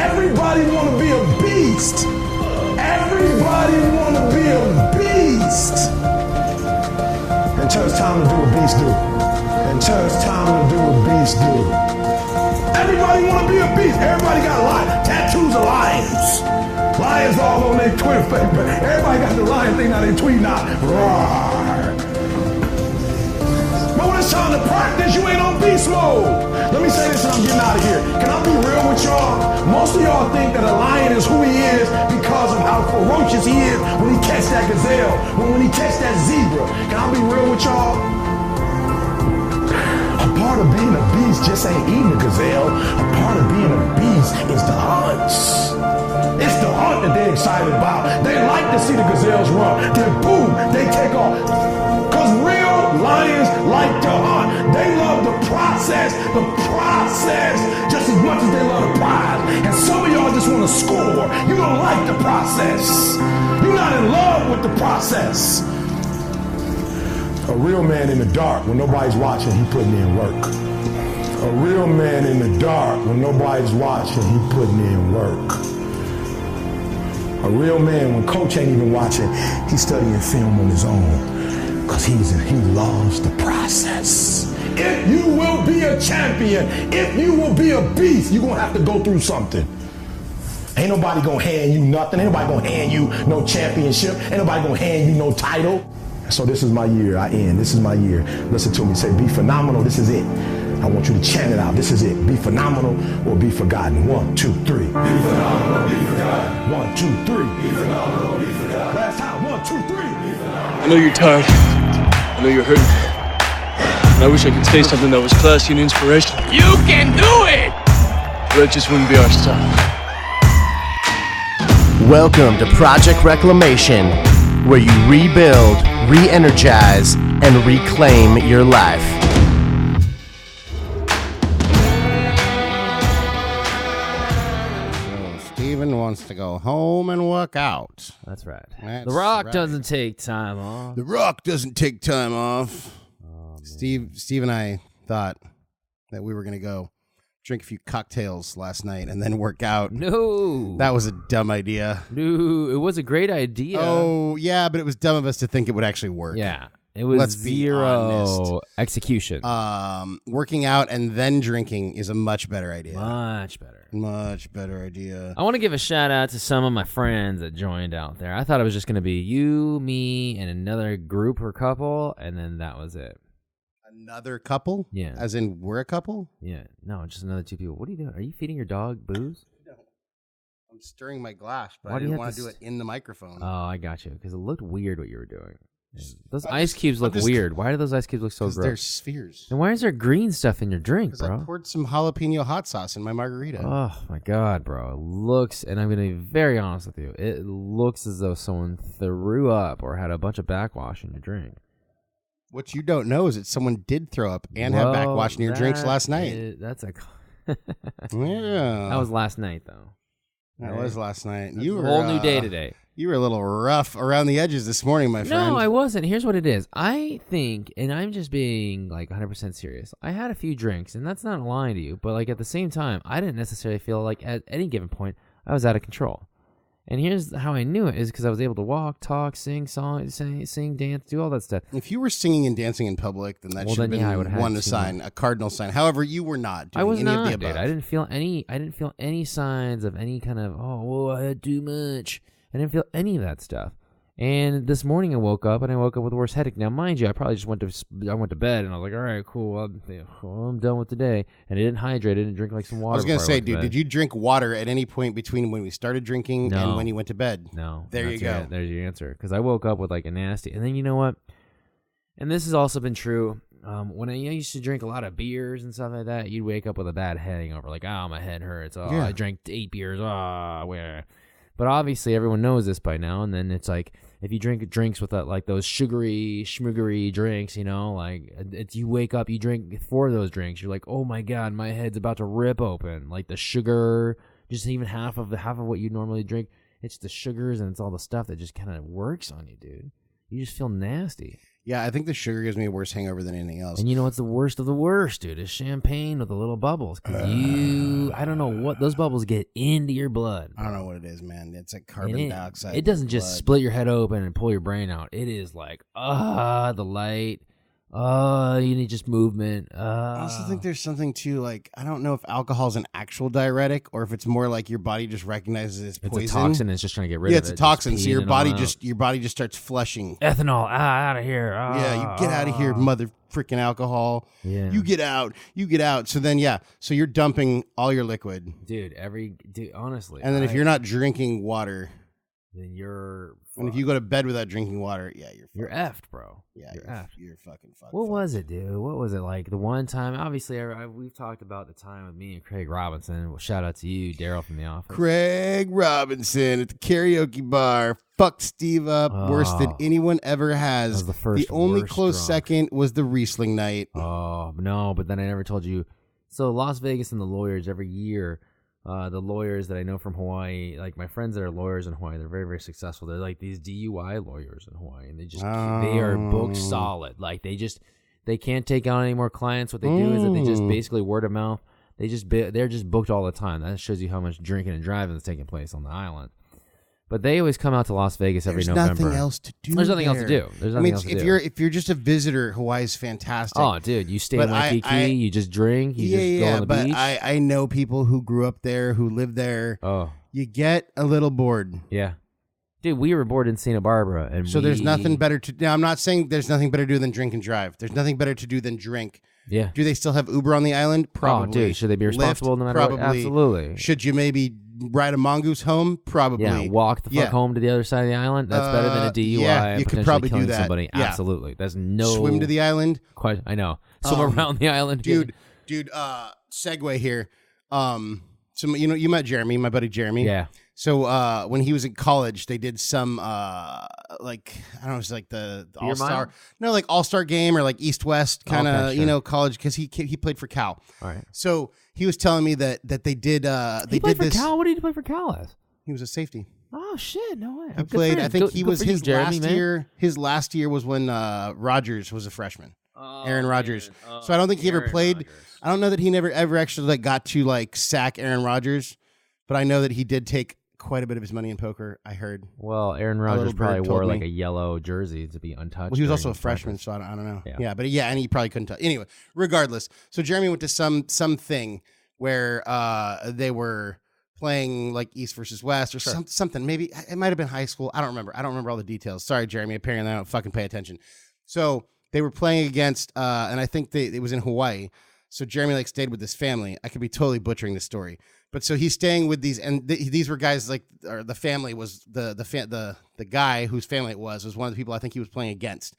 Everybody want to be a beast. Everybody want to be a beast. Until it's time to do what beasts do. Until it's time to do what beasts do. Everybody want to be a beast. Everybody got tattoos of lions. Lions all on their Twitter face, but everybody got the lion thing now they tweet now. Roar. But when it's time to practice, you ain't on beast mode. Let me say this and I'm getting out of here. Can I be real with y'all? Most of y'all think that a lion is who he is because of how ferocious he is when he catch that gazelle, when he catch that zebra. Can I be real with y'all? A part of being a beast just ain't eating a gazelle. A part of being a beast is the hunts. It's the hunt that they're excited about. They like to see the gazelles run. Then boom, they take off. Because real lions like to hunt. They love the process just as much as they love the prize. And some of y'all just want to score. You don't like the process. You're not in love with the process. A real man in the dark, when nobody's watching, he putting in work. A real man in the dark, when nobody's watching, he putting in work. A real man, when coach ain't even watching, he's studying film on his own because he loves the process. If you will be a champion, if you will be a beast, you're going to have to go through something. Ain't nobody going to hand you nothing. Ain't nobody going to hand you no championship. Ain't nobody going to hand you no title. So this is my year. I end. This is my year. Listen to me. Say, be phenomenal. This is it. I want you to chant it out. This is it. Be phenomenal or be forgotten. 1, 2, 3. Be phenomenal, be forgotten. 1, 2, 3. Be phenomenal, be forgotten. Last time. 1, 2, 3. I know you're tired. I know you're hurting. And I wish I could say something that was classy and inspirational. You can do it! But that just wouldn't be our style. Welcome to Project Reclamation, where you rebuild, re-energize, and reclaim your life. Steven wants to go home and work out. That's right. That's The Rock right. doesn't take time off. The Rock doesn't take time off. Steve and I thought that we were going to go drink a few cocktails last night and then work out. No. That was a dumb idea. No, it was a great idea. Oh, yeah, but it was dumb of us to think it would actually work. Yeah. It was Let's be honest. zero execution. Working out and then drinking is a much better idea. Much better. Much better idea. I want to give a shout out to some of my friends that joined out there. I thought it was just going to be you, me, and another group or couple, and then that was it. Another couple? Yeah. As in we're a couple? Yeah. No, just another two people. What are you doing? Are you feeding your dog booze? No. I'm stirring my glass, but Why I do you didn't have want to to do it in the microphone. Oh, I got you. Because it looked weird what you were doing. Those ice cubes look weird. Why do those ice cubes look so gross? They're spheres. And why is there green stuff in your drink, bro? I poured some jalapeno hot sauce in my margarita. Oh, my God, bro. It looks, and I'm going to be very honest with you, it looks as though someone threw up or had a bunch of backwash in your drink. What you don't know is that someone did throw up and have backwash in your drinks last night. That's a... Yeah. That was last night, though. That was last night. That's a whole new day today. You were a little rough around the edges this morning, my friend. No, I wasn't. Here's what it is. I think, and I'm just being like 100% serious, I had a few drinks, and that's not lying to you, but like at the same time, I didn't necessarily feel like at any given point I was out of control. And here's how I knew it is because I was able to walk, talk, sing, songs, sing, dance, do all that stuff. If you were singing and dancing in public, then that should have been one sign, a cardinal sign. However, you were not doing I was any not, of the dude. above. I didn't feel any signs of any kind of, I had too much. I didn't feel any of that stuff. And this morning I woke up with a worse headache. Now, mind you, I probably just went to bed and I was like, all right, cool, I'm done with today. And I didn't hydrate. I didn't drink like some water. I was going to say, dude, did you drink water at any point between when we started drinking and when you went to bed? No. There you go. There's your answer. Because I woke up with like a nasty. And then you know what? And this has also been true. When I used to drink a lot of beers and stuff like that, you'd wake up with a bad hangover. Like, my head hurts. I drank 8 beers. Where? But obviously everyone knows this by now, and then it's like if you drink drinks with like those sugary, schmuggery drinks, you know, like you wake up, you drink 4 of those drinks, you're like, oh my God, my head's about to rip open. Like the sugar, just even half of what you normally drink, it's the sugars and it's all the stuff that just kind of works on you, dude. You just feel nasty. Yeah, I think the sugar gives me a worse hangover than anything else. And you know what's the worst of the worst, dude? Is champagne with the little bubbles. Because I don't know what, those bubbles get into your blood. I don't know what it is, man. It's like carbon dioxide. It doesn't just split your head open and pull your brain out. It is like, the light. You need just movement. I also think there's something too, like, I don't know if alcohol is an actual diuretic or if it's more like your body just recognizes it's poison. It's a toxin. It's just trying to get rid of it. Yeah, it's a toxin. So your body just starts flushing. Ethanol, out of here. Yeah, you get out of here, mother freaking alcohol. Yeah. You get out. So then, so you're dumping all your liquid. Dude, honestly. And then if you're not drinking water, then you're... And if you go to bed without drinking water, you're effed, bro. Yeah, you're effed. You're fucking fucked. What was it, dude? What was it like? The one time, obviously, we've talked about the time with me and Craig Robinson. Well, shout out to you, Daryl from the office. Craig Robinson at the karaoke bar fucked Steve up worse than anyone ever has. That was the only close drunk. second was the Riesling night. Oh, no, but then I never told you. So Las Vegas and the lawyers every year. The lawyers that I know from Hawaii, like my friends that are lawyers in Hawaii, they're very, very successful. They're like these DUI lawyers in Hawaii, and they are booked solid. Like they can't take on any more clients. What they do is that they just basically word of mouth. They're just booked all the time. That shows you how much drinking and driving is taking place on the island. But they always come out to Las Vegas every November. There's nothing else to do. There's nothing else to do. If you're just a visitor, Hawaii's fantastic. Oh, dude, you stay in Waikiki, you just drink, you just go on the beach. I know people who grew up there, who live there. Oh, you get a little bored. Yeah, dude, we were bored in Santa Barbara, and so there's nothing better to. Now, I'm not saying there's nothing better to do than drink and drive. There's nothing better to do than drink. Yeah. Do they still have Uber on the island? Probably. Oh, dude, should they be responsible Lyft? no matter Probably. what? Absolutely. Should you maybe ride a mongoose home? Probably. Yeah, walk the fuck home to the other side of the island. That's better than a DUI. Yeah, you could probably killing do that. Somebody. Yeah. Absolutely. There's no swim to the island. I know. Swim around the island, dude. Segue here. So you met Jeremy, my buddy Jeremy. Yeah. So when he was in college, they did some like I don't know, it's like the All-Star, like All-Star game or like East-West kind of sure. college because he played for Cal. All right. So he was telling me that they did he played for Cal. What did he play for Cal as? He was a safety. Oh shit! No way. He played. I think he was his Jeremy, last year. His last year was when Rodgers was a freshman. Aaron Rodgers. So I don't think he ever played. Rodgers. I don't know that he ever actually got to sack Aaron Rodgers, but I know that he did take quite a bit of his money in poker. I heard. Well, Aaron Rodgers probably wore a yellow jersey to be untouched. Well, he was also a freshman, so I don't know. Yeah, but and he probably couldn't touch. Anyway, regardless, so Jeremy went to some thing where they were playing like East versus West or something. Maybe it might have been high school. I don't remember. I don't remember all the details. Sorry, Jeremy. Apparently, I don't fucking pay attention. So they were playing against, and I think it was in Hawaii. So Jeremy stayed with this family. I could be totally butchering the story, but so he's staying with these, and these were guys or the family was the guy whose family it was one of the people I think he was playing against.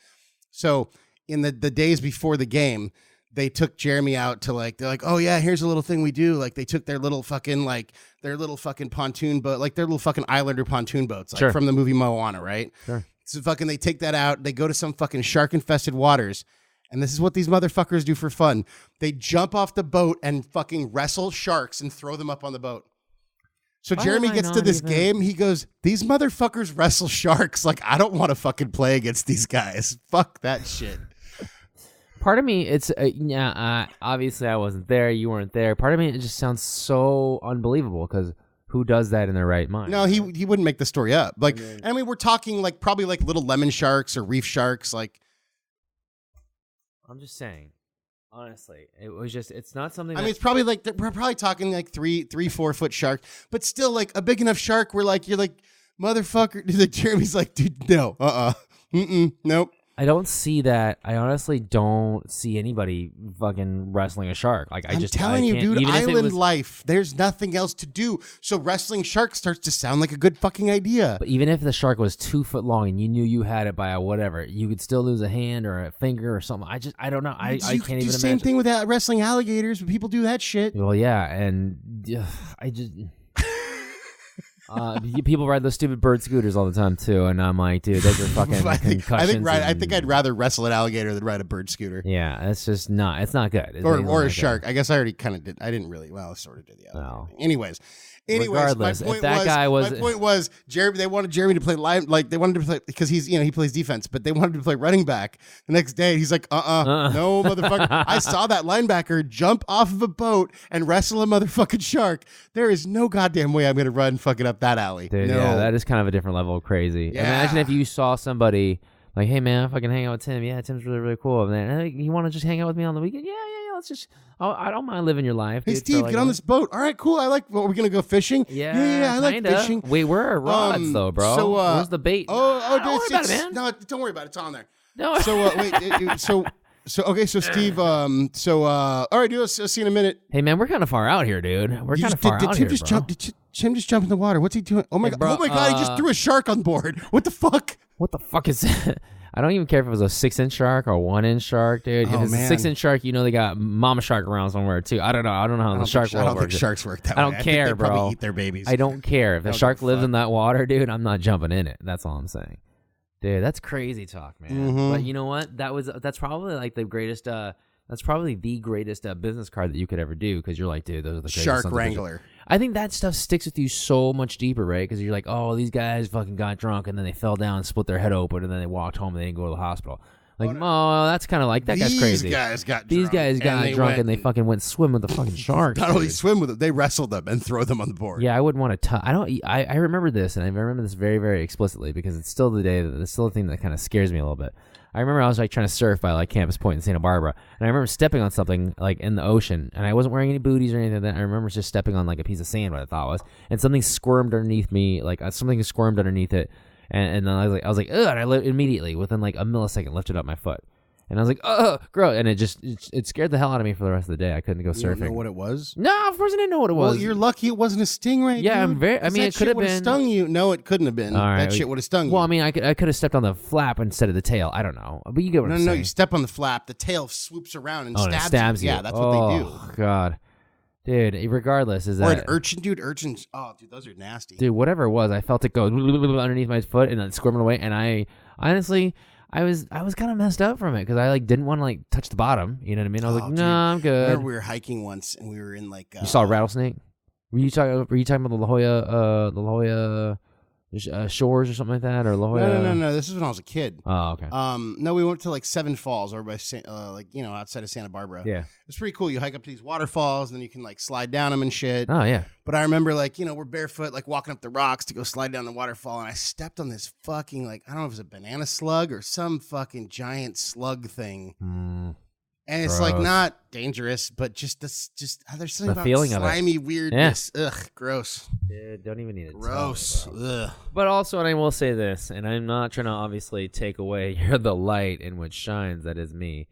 So in the days before the game, they took Jeremy out to they're like, oh yeah, here's a little thing we do. They took their little fucking pontoon boat, their little fucking Islander pontoon boats, from the movie Moana, right? Sure. So they take that out. They go to some fucking shark infested waters. And this is what these motherfuckers do for fun. They jump off the boat and fucking wrestle sharks and throw them up on the boat. So Jeremy gets to this game. He goes, these motherfuckers wrestle sharks. I don't want to fucking play against these guys. Fuck that shit. Part of me, it's obviously I wasn't there. You weren't there. Part of me, it just sounds so unbelievable because who does that in their right mind? No, he wouldn't make the story up. I mean, we're talking probably little lemon sharks or reef sharks. I'm just saying, honestly, it's not something. I mean, it's probably we're probably talking 3-4 foot shark, but still a big enough shark where you're motherfucker. Jeremy's dude, no, nope. I don't see that. I honestly don't see anybody fucking wrestling a shark. I'm telling you, dude, island life. There's nothing else to do. So wrestling shark starts to sound like a good fucking idea. But even if the shark was 2 foot long and you knew you had it by a whatever, you could still lose a hand or a finger or something. I don't know. I can't even imagine. Same thing with wrestling alligators. But people do that shit. Well, yeah, and I just. People ride those stupid bird scooters all the time too, and I'm like, dude, those are fucking concussions. I think I'd rather wrestle an alligator than ride a bird scooter. Yeah, it's just not. It's not good. Or a shark. I guess I already kind of did. I didn't really. Well, I sort of did the other. Anyways, Anyways, regardless, my point if that guy was, my point was Jeremy. They wanted Jeremy to play line, like they wanted to play because he's he plays defense, but they wanted to play running back. The next day, he's like, no, motherfucker. I saw that linebacker jump off of a boat and wrestle a motherfucking shark. There is no goddamn way I'm gonna run fucking up that alley. dude, no. yeah, that is kind of a different level of crazy. Yeah. Imagine if you saw somebody like, hey man, if I can hang out with Tim, yeah, Tim's really really cool. And then hey, you want to just hang out with me on the weekend? Yeah. Let's just. I don't mind living your life. Hey dude, Steve, like, get on this boat. All right, cool. I like. Well, we're gonna go fishing. Yeah, I like fishing. Wait, where are rods though, bro? So where's the bait? Don't worry about it, man. No, don't worry about it. It's on there. No. So okay. So Steve. All right, dude. I'll see you in a minute. Hey man, we're kind of far out here, dude. We're kind of far did out Tim here, just bro. jump? Did Tim just jump in the water? What's he doing? Oh my god! bro, Oh my god! He just threw a shark on board. What the fuck? What the fuck is that? I don't even care if it was a 6-inch shark or a 1-inch shark, dude. If it's a 6-inch shark, you know they got mama shark around somewhere too. I don't know how the shark world I don't think works. sharks work that way. I don't care, think they bro. Probably eat their babies. I don't care if the don't shark give a lives fuck. in that water, dude. I'm not jumping in it. That's all I'm saying, dude. That's crazy talk, man. Mm-hmm. But you know what? That's probably like the greatest. That's probably the greatest business card that you could ever do because you're like, dude, those are the greatest Shark sons of bitches. wrangler. I think that stuff sticks with you so much deeper, right? Because you're like, oh, these guys fucking got drunk and then they fell down and split their head open and then they walked home and they didn't go to the hospital. Like, oh, that's kind of like, that guy's crazy. These guys got drunk and they fucking went swim with the fucking sharks. Not only swim with them, they wrestled them and throw them on the board. Yeah, I wouldn't want to. I remember this, and I remember this very, very explicitly because it's still it's still a thing that kind of scares me a little bit. I remember I was like trying to surf by like Campus Point in Santa Barbara, and I remember stepping on something like in the ocean, and I wasn't wearing any booties or anything like that. I remember just stepping on like a piece of sand, what I thought was, and something squirmed underneath me, like something squirmed underneath it, and then I was like, ugh, and I immediately within like a millisecond lifted up my foot. And I was like, oh, gross. And it scared the hell out of me for the rest of the day. I couldn't go surfing. You don't know what it was? No, of course I didn't know what it was. Well, you're lucky it wasn't a stingray. Yeah, dude. I mean, it could have been. Stung you. No, it couldn't have been. All right, that shit would have stung you. Well, I mean, I could have stepped on the flap instead of the tail. I don't know. But you get what I'm saying. No, you step on the flap, the tail swoops around and and it stabs you. Yeah, that's what they do. Oh, God. Dude, regardless, is Or that... an urchin, dude. Urchins, dude, those are nasty. Dude, whatever it was, I felt it go underneath my foot and then squirming away. And I, honestly... I was kind of messed up from it because I like didn't want to like touch the bottom. You know what I mean? I was like, no, I'm I good. remember we were hiking once and we were in like. You saw a rattlesnake? Were you talking about the La Jolla Shores or something like that, or La Jolla? No. This is when I was a kid. Oh, okay. No, we went to like Seven Falls over by outside of Santa Barbara. Yeah, it's pretty cool. You hike up to these waterfalls, and then you can like slide down them and shit. Oh yeah. But I remember like we're barefoot like walking up the rocks to go slide down the waterfall, and I stepped on this fucking like I don't know if it was a banana slug or some fucking giant slug thing. And it's like not dangerous, but just there's something about feeling slimy of it. weirdness. Yeah. Ugh, gross. Dude, don't even need it. Gross. Ugh. But also, and I will say this, and I'm not trying to obviously take away the light in which shines. That is me.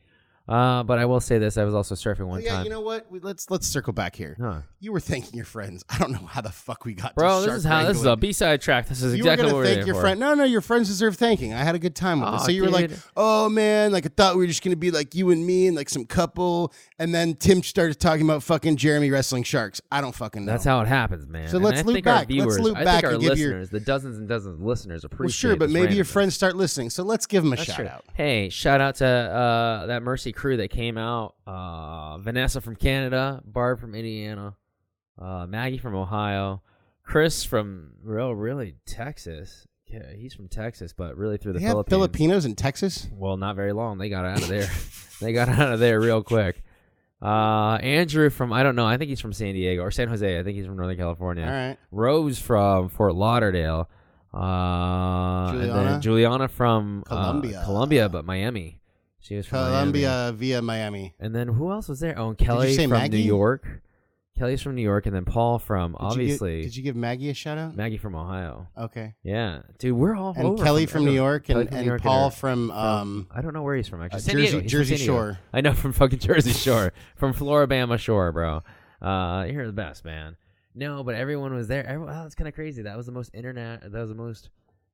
But I will say this: I was also surfing one time. You know what? Let's circle back here. Huh. You were thanking your friends. I don't know how the fuck we got. Bro, to this is a B-side track. This is exactly what we're thank here your for. friend. No, your friends deserve thanking. I had a good time with this. So you were like, oh man, like I thought we were just gonna be like you and me and like some couple, and then Tim started talking about fucking Jeremy wrestling sharks. I don't fucking know. That's how it happens, man. So and let's I loop think back. Our viewers, Let's loop I back think our and give listeners, the dozens and dozens of listeners appreciate. Well, sure, but this maybe your randomness. friends start listening. So let's give them a That's shout true. out. Hey, shout out to that Mercy crew that came out. Vanessa from Canada, Barb from Indiana, Maggie from Ohio, Chris from really Texas. Yeah, he's from Texas, but really through the They have Philippines. Filipinos in Texas? Well, not very long. They got out of there. They got out of there real quick. Andrew from, I don't know, I think he's from San Diego or San Jose. I think he's from Northern California. All right. Rose from Fort Lauderdale. And then Juliana from Columbia, but Miami. She was from Columbia Miami. via Miami. And then who else was there? Oh, and Kelly from Maggie? New York. Kelly's from New York, and then Paul from, Did you give Maggie a shout out? Maggie from Ohio. Okay. Yeah. Dude, we're all And over. Kelly from New York Kelly and, from New and York Paul and from I don't know where he's from, actually. San Diego. He's from Jersey San Diego. Shore. I know, from fucking Jersey Shore. From Floribama Shore, bro. You're the best, man. No, but everyone was there. That's kind of crazy. That was the most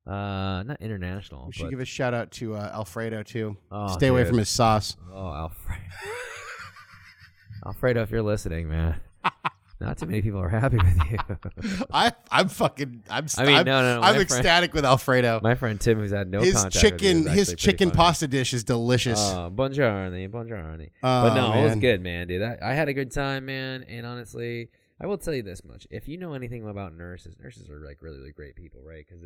not international. We should give a shout out to Alfredo too. Oh, Stay away dude. from his sauce. Oh, Alfredo. Alfredo, if you're listening, man. Not too many people are happy with you. I'm ecstatic with Alfredo. My friend Tim, who's had no his contact chicken, with you, his chicken pasta dish is delicious. Buongiorno. But no, Oh, it was man. good, man, dude. I had a good time, man. And honestly, I will tell you this much: if you know anything about nurses are like really, really great people, right? Because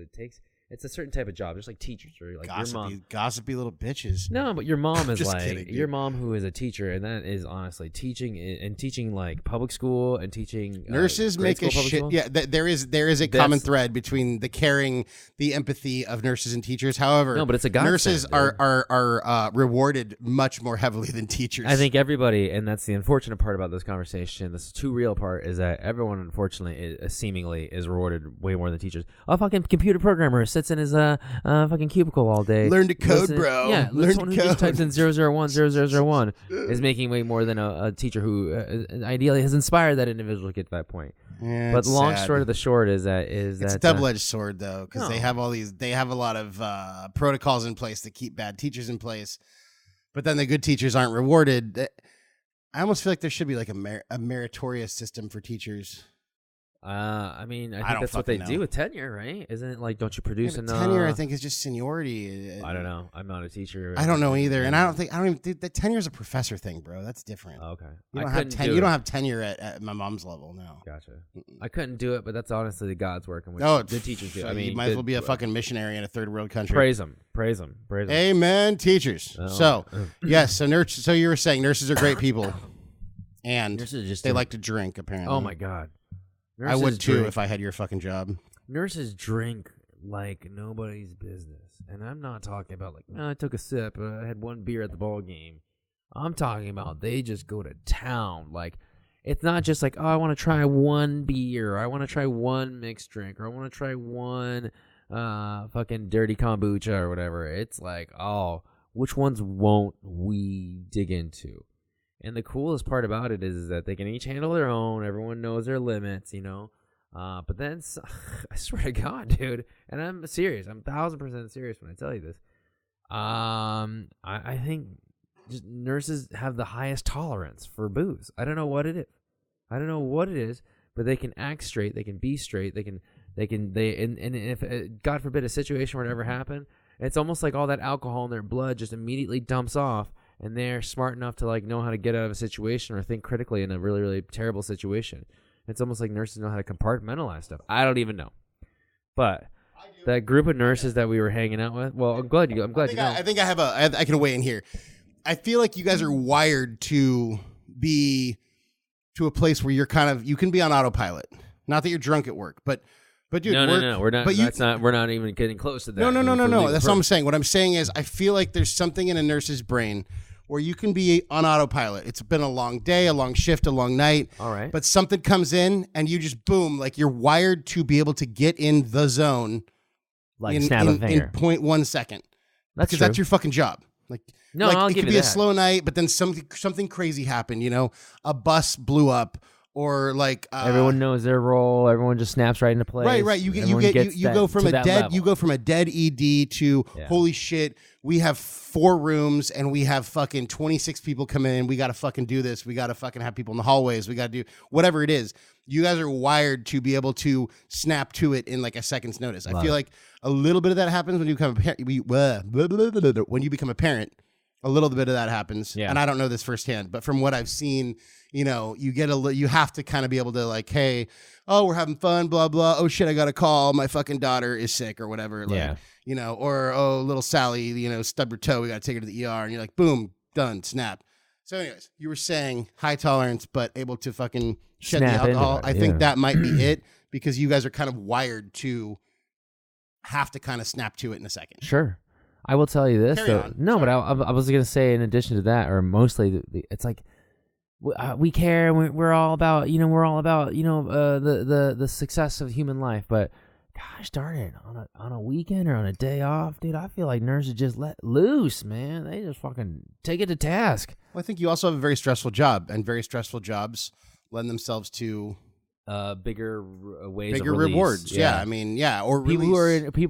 it's a certain type of job, just like teachers or like your mom. Gossipy little bitches. No, but your mom is Just like kidding, dude. your mom who is a teacher, and that is honestly teaching like public school and teaching nurses make a shit. School. Yeah, there is a common thread between the caring, the empathy of nurses and teachers. However, no, but it's a godsend, nurses are rewarded much more heavily than teachers. I think everybody, and that's the unfortunate part about this conversation. This too real part is that everyone, unfortunately, seemingly is rewarded way more than teachers. A fucking computer programmer sits in his fucking cubicle all day. Learn to code, bro. Yeah, learn someone to who code. just types in 001 is making way more than a teacher who ideally has inspired that individual to get to that point. Yeah, but the long sad. story of the short is that it's a double-edged sword though, because they have a lot of protocols in place that keep bad teachers in place, but then the good teachers aren't rewarded. I almost feel like there should be like a meritorious system for teachers. I mean, I think that's what they do with tenure, right? Isn't it like, don't you produce enough? Tenure, I think, is just seniority. I don't know. I'm not a teacher. I don't know either, and I don't even think that tenure is a professor thing, bro. That's different. Okay, you don't have tenure at my mom's level. No, gotcha. I couldn't do it, but that's honestly the God's work. And good teachers do. I mean, you might as well be a fucking missionary in a third world country. Praise them. Amen, teachers. So yes, so you were saying nurses are great people, and they like to drink. Apparently, oh my God. Nurses I would too if I had your fucking job. Nurses drink like nobody's business. And I'm not talking about like, I took a sip, I had one beer at the ball game. I'm talking about they just go to town. Like, it's not just like, oh, I want to try one beer, or I want to try one mixed drink, or I want to try one fucking dirty kombucha or whatever. It's like, oh, which ones won't we dig into? And the coolest part about it is that they can each handle their own. Everyone knows their limits, you know. But then, I swear to God, dude, and I'm serious. I'm 1,000% serious when I tell you this. I think just nurses have the highest tolerance for booze. I don't know what it is. But they can act straight. They can be straight. And if God forbid a situation were to ever happen, it's almost like all that alcohol in their blood just immediately dumps off. And they're smart enough to like know how to get out of a situation or think critically in a really, really terrible situation. It's almost like nurses know how to compartmentalize stuff. I don't even know, but that group of nurses that we were hanging out with. Well, I'm glad you know. I think I can weigh in here. I feel like you guys are wired to be to a place where you can be on autopilot. Not that you're drunk at work, but dude, no, we're not. But we're not even getting close to that. No. That's what I'm saying. What I'm saying is, I feel like there's something in a nurse's brain where you can be on autopilot. It's been a long day, a long shift, a long night. All right. But something comes in and you just boom, like you're wired to be able to get in the zone, like snap a finger in 0.1 second. That's that's your fucking job. Like, no, like I'll it give could you be that. a slow night, but then something crazy happened. You know, a bus blew up. Or like everyone knows their role. Everyone just snaps right into place. Right. You go from a dead ED to holy shit. We have 4 rooms and we have fucking 26 people come in. We got to fucking do this. We got to fucking have people in the hallways. We got to do whatever it is. You guys are wired to be able to snap to it in like a second's notice. I feel like a little bit of that happens when you become a parent. When you become a parent, a little bit of that happens. Yeah. And I don't know this firsthand, but from what I've seen. You know, you have to kind of be able to like, hey, oh, we're having fun, blah, blah. Oh, shit, I got a call. My fucking daughter is sick or whatever. Like, you know, or, oh, little Sally, you know, stubbed her toe. We got to take her to the ER. And you're like, boom, done, snap. So anyways, you were saying high tolerance, but able to fucking shed snap the alcohol. I think that might be it because you guys are kind of wired to have to kind of snap to it in a second. Sure. I will tell you this. But I was going to say in addition to that, or mostly, it's like, we care. We're all about, the success of human life. But gosh darn it, on a weekend or on a day off, dude, I feel like nurses just let loose, man. They just fucking take it to task. Well, I think you also have a very stressful job, and very stressful jobs lend themselves to bigger ways, bigger of release. rewards. Yeah, I mean, or people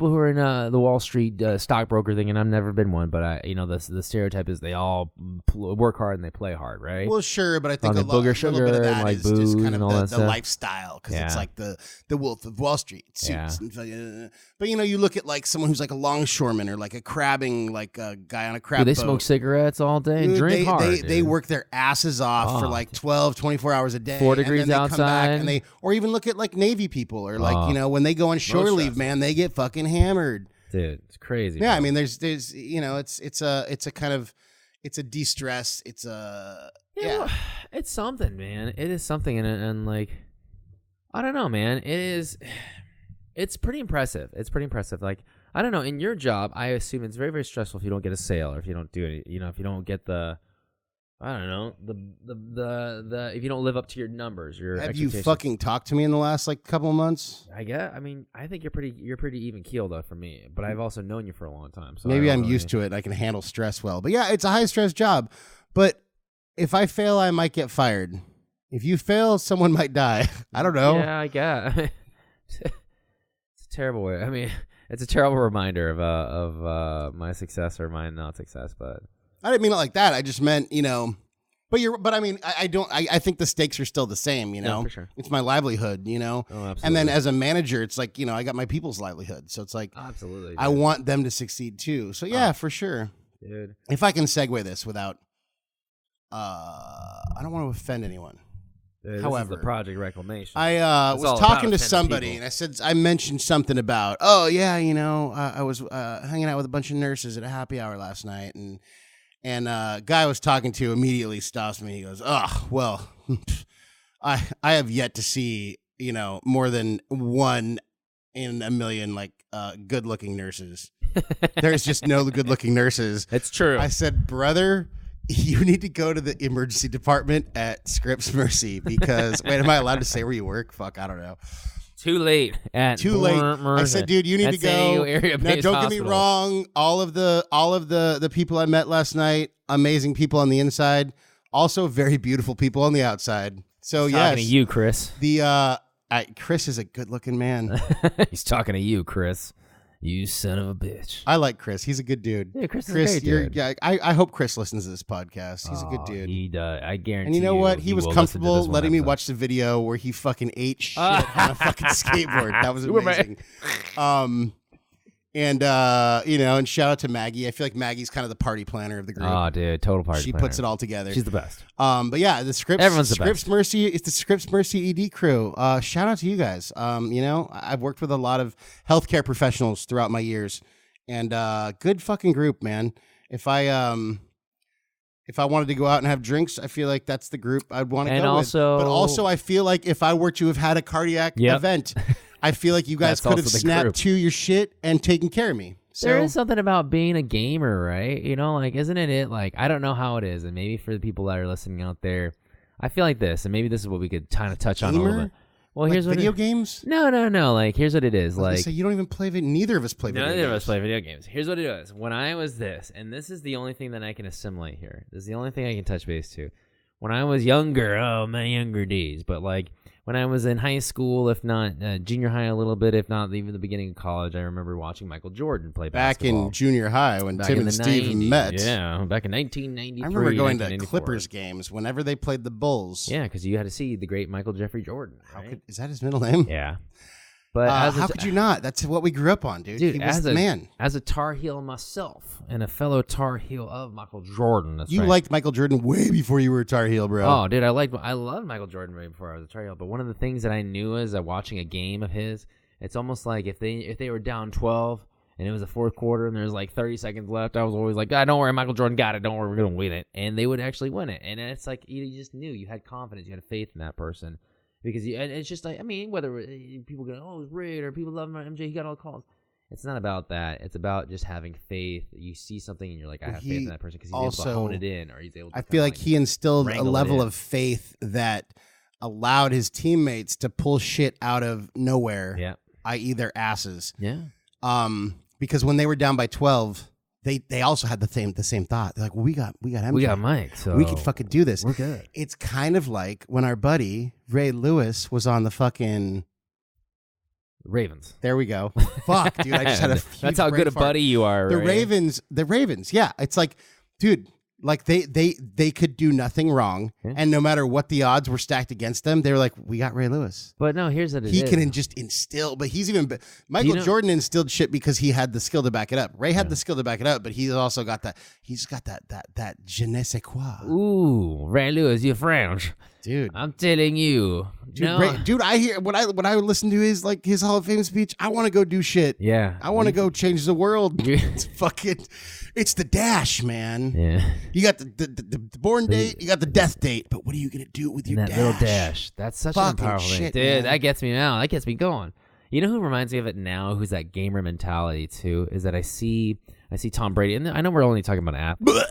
who are in the Wall Street stockbroker thing, and I've never been one, but the stereotype is they all work hard and they play hard, right? Well, sure, but I think a booger little bit of that and, like, is just booze kind and all of that the stuff. lifestyle, because it's like the Wolf of Wall Street suits. And, but you look at like someone who's like a longshoreman or like a crabbing, like a guy on a crab They boat. smoke cigarettes all day and drink hard. They work their asses off for like 12, 24 hours a day. 4 degrees and then they outside. come back and or even look at like Navy people or like, when they go on shore leave, man, they get fucking hammered. Dude, it's crazy. Yeah, bro. I mean, there's it's a kind of, it's a de-stress. It's a well, it's something, man. It is something, and like, I don't know, man. It's pretty impressive. It's pretty impressive. Like, I don't know. In your job, I assume it's very, very stressful if you don't get a sale or if you don't do it. If you don't get the, I don't know, the if you don't live up to your numbers, your Have you expectations. fucking talked to me in the last like couple of months? I mean, I think you're pretty even keeled though for me. But I've also known you for a long time, so Maybe I'm used to it. I can handle stress well. But yeah, it's a high stress job. But if I fail, I might get fired. If you fail, someone might die. I don't know. Yeah, I guess. It's a terrible way. I mean, it's a terrible reminder of my success or my not success. But I didn't mean it like that. I just meant, But I mean, I think the stakes are still the same. Yeah, for sure. It's my livelihood. Oh, absolutely. And then as a manager, it's like I got my people's livelihood. So it's like absolutely, dude. I want them to succeed too. So yeah, for sure, dude. If I can segue this without, I don't want to offend anyone. Dude, However, this is the Project Reclamation. I was talking to somebody, and I mentioned something about, I was hanging out with a bunch of nurses at a happy hour last night, and a guy I was talking to immediately stops me. He goes, "Oh, well, I have yet to see more than one in a million like good-looking nurses. There's just no good-looking nurses." It's true. I said, "Brother, you need to go to the emergency department at Scripps Mercy because wait, am I allowed to say where you work? Fuck, I don't know. Too late. Too late. I said, dude, you need to go. Now, don't get me wrong. All of the people I met last night, amazing people on the inside, also very beautiful people on the outside. So yes, talking to you, Chris. Chris is a good-looking man. He's talking to you, Chris. You son of a bitch. I like Chris. He's a good dude. Yeah, Chris is a great dude. Yeah, I hope Chris listens to this podcast. He's a good dude. He does. I guarantee. And you know what? He was comfortable letting me episode. watch the video where he fucking ate shit on a fucking skateboard. That was amazing. And shout out to Maggie. I feel like Maggie's kind of the party planner of the group. Oh, dude, total party. She planner. puts it all together. She's the best. But yeah, the Scripps. Everyone's the Scripps best. Mercy. It's the Scripps Mercy ED crew. Shout out to you guys. I've worked with a lot of healthcare professionals throughout my years, and good fucking group, man. If I wanted to go out and have drinks, I feel like that's the group I'd want to go with. But also, I feel like if I were to have had a cardiac event, I feel like you guys could have snapped to your shit and taken care of me. So, there is something about being a gamer, right? Isn't it? Like, I don't know how it is, and maybe for the people that are listening out there, I feel like this, and maybe this is what we could kind of touch on a little bit. Well, like here's what video games. No. Like, here's what it is. Like, so you don't even play. Neither of us play video games. Neither of us play video games. Here's what it is. When I was this, and this is the only thing that I can assimilate here. This is the only thing I can touch base to. When I was younger, my younger days, but like when I was in high school, if not junior high a little bit, if not even the beginning of college, I remember watching Michael Jordan play basketball. Back in junior high when Tim and Steve met. Yeah, back in 1993. I remember going to Clippers games whenever they played the Bulls. Yeah, because you had to see the great Michael Jeffrey Jordan. Right? Is that his middle name? Yeah. But how could you not? That's what we grew up on, dude. He was the man. As a Tar Heel myself and a fellow Tar Heel of Michael Jordan. That's you liked Michail Jordan way before you were a Tar Heel, bro. Oh, dude, I loved Michael Jordan way before I was a Tar Heel. But one of the things that I knew is that watching a game of his, it's almost like if they were down 12 and it was the fourth quarter and there's like 30 seconds left, I was always like, don't worry, Michael Jordan got it. Don't worry, we're gonna win it. And they would actually win it. And it's like you just knew, you had confidence, you had faith in that person. Because and it's just like, I mean, whether people go, oh, it's rigged, or people love him, or MJ, he got all the calls. It's not about that. It's about just having faith. You see something and you're like, I have faith in that person because he's able to hone it in, or he's able to. I feel like he instilled a level of faith that allowed his teammates to pull shit out of nowhere, i.e. their asses. Yeah. Because when they were down by 12, they also had the same thought. They're like, well, we got MJ. We got Mike, so we could fucking do this. We're good. It's kind of like when our buddy Ray Lewis was on the fucking Ravens. There we go. Fuck, dude. I just had a huge That's how good a buddy you are. The right? Ravens. Yeah. It's like, dude, like they could do nothing wrong. Yeah. And no matter what the odds were stacked against them, they were like, we got Ray Lewis. But no, here's what it is. He can just instill, but he's even, Michael Jordan instilled shit because he had the skill to back it up. Ray had the skill to back it up, but he's also got that je ne sais quoi. Ooh, Ray Lewis, you're French. Dude, I'm telling you, dude. I hear when I listen to his Hall of Fame speech, I want to go do shit. Yeah, I want to go change the world. It's the dash, man. Yeah, you got the born date, you got the death date, but what are you gonna do with your that little dash? That's such a powerful thing, dude. Man. That gets me now. That gets me going. You know who reminds me of it now? Who's that gamer mentality too? Is that I see Tom Brady, and I know we're only talking about an app, but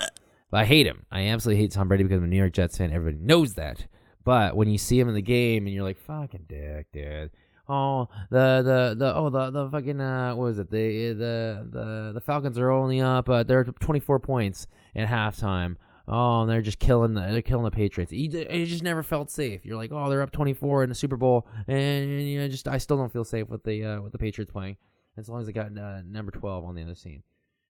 I hate him. I absolutely hate Tom Brady because I'm a New York Jets fan. Everybody knows that. But when you see him in the game and you're like, fucking dick, dude. Oh, the fucking what was it? The Falcons are only up. They're 24 points at halftime. Oh, and they're just killing the Patriots. You just never felt safe. You're like, oh, they're up 24 in the Super Bowl, and I still don't feel safe with the Patriots playing as long as they got number 12 on the other team.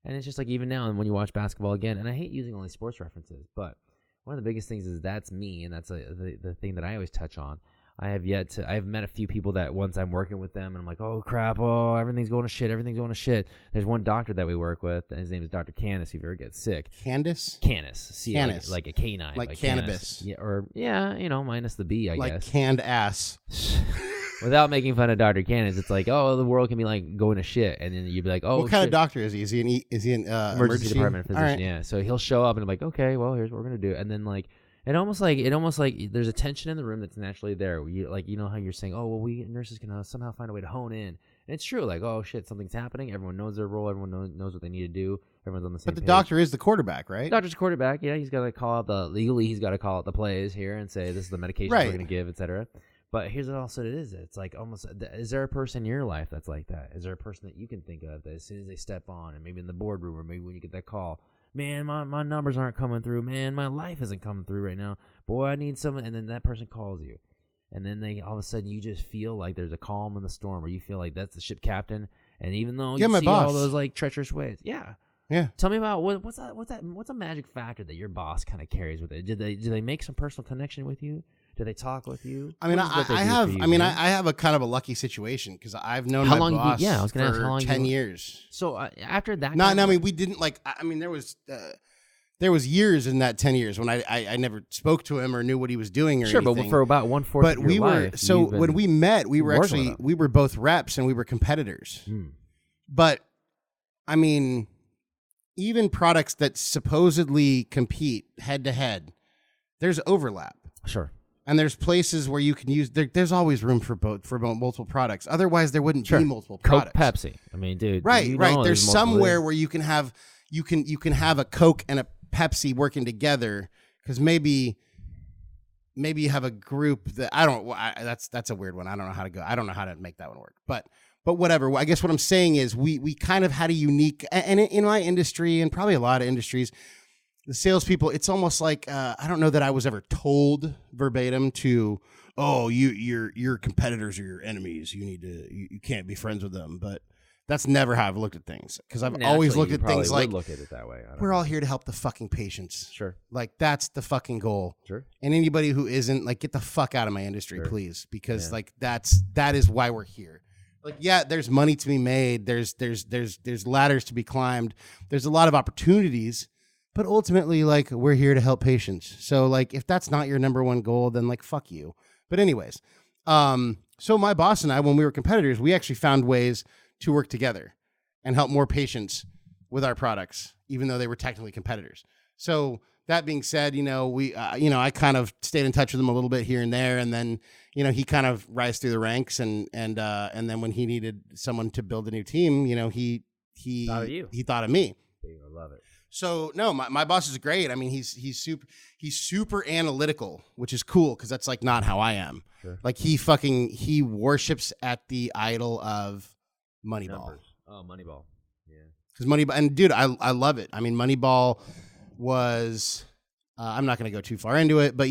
And it's just like even now, and when you watch basketball again, and I hate using only sports references, but one of the biggest things is that's me, and that's the thing that I always touch on. I've met a few people that once I'm working with them, and I'm like, oh crap, everything's going to shit. There's one doctor that we work with, and his name is Dr. Canis. If you ever get sick, Canis, like a canine, like cannabis, minus the B, I guess, like canned ass. Without making fun of Dr. Canis, it's like, oh, the world can be like going to shit, and then you'd be like, oh, what kind of doctor is he? Is he an emergency department physician? Right. Yeah, so he'll show up and I'm like, okay, well, here's what we're gonna do, and then like it almost like there's a tension in the room that's naturally there. You know how you're saying, oh, well, we nurses can somehow find a way to hone in, and it's true. Like, oh shit, something's happening. Everyone knows their role. Everyone knows what they need to do. Everyone's on the same. But the page. doctor is the quarterback, right? Doctor's quarterback. Yeah, he's got to call out he's got to call out the plays here and say this is the medication we're going to give, etc. But here's what also it is. It's like almost, is there a person in your life that's like that? Is there a person that you can think of that as soon as they step on, and maybe in the boardroom, or maybe when you get that call, man, my numbers aren't coming through. Man, my life isn't coming through right now. Boy, I need someone. And then that person calls you. And then all of a sudden you just feel like there's a calm in the storm, or you feel like that's the ship captain. And even though you see all those like treacherous ways. Yeah. Yeah. Tell me about what's a magic factor that your boss kind of carries with it? Do they make some personal connection with you? Do they talk with you? I mean, I have a kind of a lucky situation because I've known my boss I was gonna ask, how for long 10 years. So after that, I mean, we didn't like. I mean, there was years in that 10 years when I never spoke to him or knew what he was doing or anything. But for about 1/4 of your life. When we met, we were both reps and we were competitors. But I mean, even products that supposedly compete head to head, there's overlap. Sure. And there's places where you can use. There's always room for multiple products. Otherwise, there wouldn't be multiple products. Coke, Pepsi. I mean, dude. Right. There's somewhere where you can have a Coke and a Pepsi working together, because maybe you have a group that that's a weird one. I don't know how to go. I don't know how to make that one work. But whatever. I guess what I'm saying is we kind of had a unique, and in my industry and probably a lot of industries, the salespeople, it's almost like I don't know that I was ever told verbatim to, oh, your competitors are your enemies. You can't be friends with them. But that's never how I've looked at things, because I've always looked at things like, look at it that way. We're all here to help the fucking patients. Sure. Like, that's the fucking goal. Sure. And anybody who isn't, like, get the fuck out of my industry, please, because like that is why we're here. Like, yeah, there's money to be made. There's ladders to be climbed. There's a lot of opportunities. But ultimately, like, we're here to help patients. So, like, if that's not your number one goal, then, like, fuck you. But anyways, so my boss and I, when we were competitors, we actually found ways to work together and help more patients with our products, even though they were technically competitors. So that being said, I kind of stayed in touch with him a little bit here and there, and then, he kind of rise through the ranks, and then when he needed someone to build a new team, he thought of you. He thought of me. I love it. So no, my boss is great. I mean, he's super analytical, which is cool, because that's like not how I am. Sure. Like he worships at the idol of Moneyball. Oh, Moneyball. Yeah. Because Moneyball, and dude, I love it. I mean, Moneyball was, I'm not going to go too far into it, but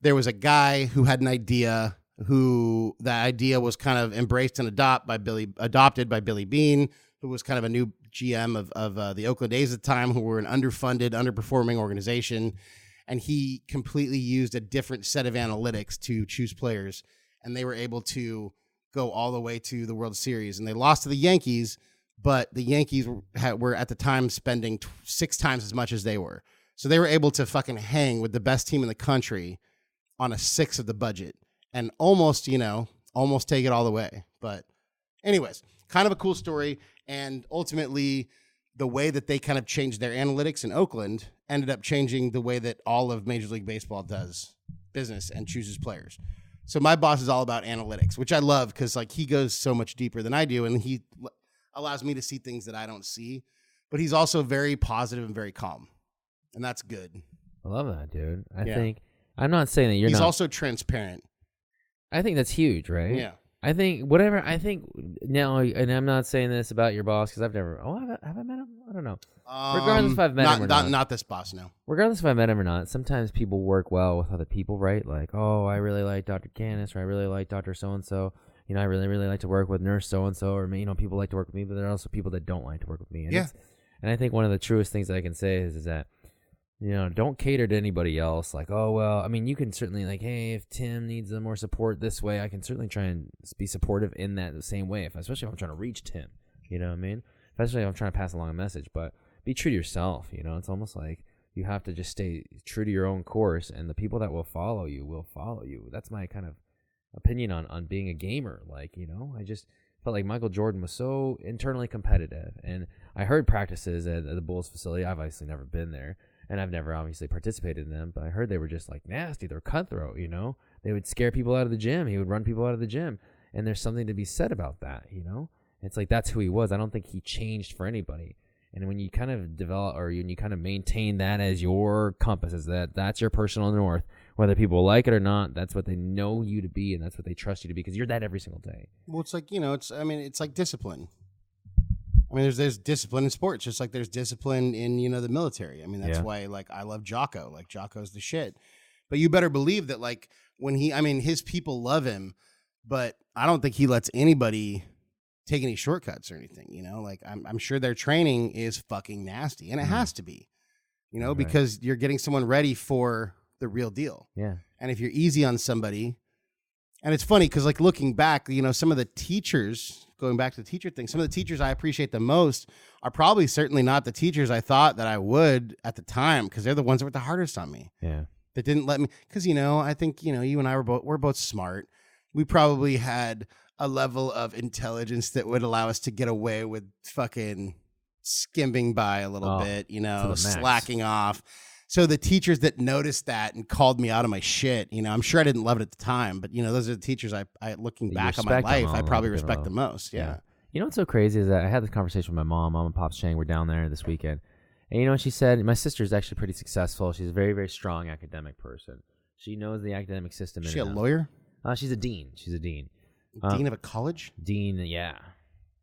there was a guy who had an idea, who that idea was kind of embraced and adopted by Billy Beane, who was kind of a new GM of the Oakland A's at the time, who were an underfunded, underperforming organization. And he completely used a different set of analytics to choose players. And they were able to go all the way to the World Series. And they lost to the Yankees, but the Yankees were at the time spending 6 times as much as they were. So they were able to fucking hang with the best team in the country on a 1/6 of the budget and almost take it all the way. But anyways, kind of a cool story. And ultimately, the way that they kind of changed their analytics in Oakland ended up changing the way that all of Major League Baseball does business and chooses players. So my boss is all about analytics, which I love because like he goes so much deeper than I do, and he allows me to see things that I don't see. But he's also very positive and very calm, and that's good. I love that, dude. I think I'm not saying that he's also transparent. I think that's huge, right? Yeah. I think now, and I'm not saying this about your boss because I've never. Have I met him? I don't know. Regardless if I've met him or not. Not this boss, no. Regardless if I met him or not, sometimes people work well with other people, right? Like, oh, I really like Dr. Canis, or I really like Dr. So-and-so. I really, really like to work with Nurse so-and-so, or, people like to work with me, but there are also people that don't like to work with me. And and I think one of the truest things that I can say is that, don't cater to anybody else. Like, oh, well, I mean, you can certainly like, hey, if Tim needs more support this way, I can certainly try and be supportive in that the same way, especially if I'm trying to reach Tim, you know what I mean? Especially if I'm trying to pass along a message, but be true to yourself, It's almost like you have to just stay true to your own course, and the people that will follow you will follow you. That's my kind of opinion on being a gamer. Like, I just felt like Michael Jordan was so internally competitive, and I heard practices at the Bulls facility. I've obviously never been there. And I've never obviously participated in them, but I heard they were just like nasty. They're cutthroat, They would scare people out of the gym. He would run people out of the gym. And there's something to be said about that, It's like that's who he was. I don't think he changed for anybody. And when you kind of develop or you kind of maintain that as your compass, is that's your personal north, whether people like it or not, that's what they know you to be, and that's what they trust you to be, because you're that every single day. Well, it's like, it's like discipline. I mean, there's discipline in sports, just like there's discipline in, the military. I mean, that's why, like, I love Jocko. Like, Jocko's the shit. But you better believe that, like, his people love him, but I don't think he lets anybody take any shortcuts or anything, Like, I'm sure their training is fucking nasty, and it has to be, because you're getting someone ready for the real deal. Yeah. And if you're easy on somebody, and it's funny because, like, looking back, some of the teachers, going back to the teacher thing, some of the teachers I appreciate the most are probably certainly not the teachers I thought that I would at the time, because they're the ones that were the hardest on me. Yeah. That didn't let me, because, I think, you and I we're both smart. We probably had a level of intelligence that would allow us to get away with fucking skimming by a little bit, slacking off. So the teachers that noticed that and called me out of my shit, I'm sure I didn't love it at the time, but those are the teachers I looking back on my life, I probably respect the most. Yeah. What's so crazy is that I had this conversation with my mom and Pops Chang. We're down there this weekend. And you know what she said? My sister's actually pretty successful. She's a very, very strong academic person. She knows the academic system. Is she a lawyer? She's a dean. Dean of a college? Dean, yeah.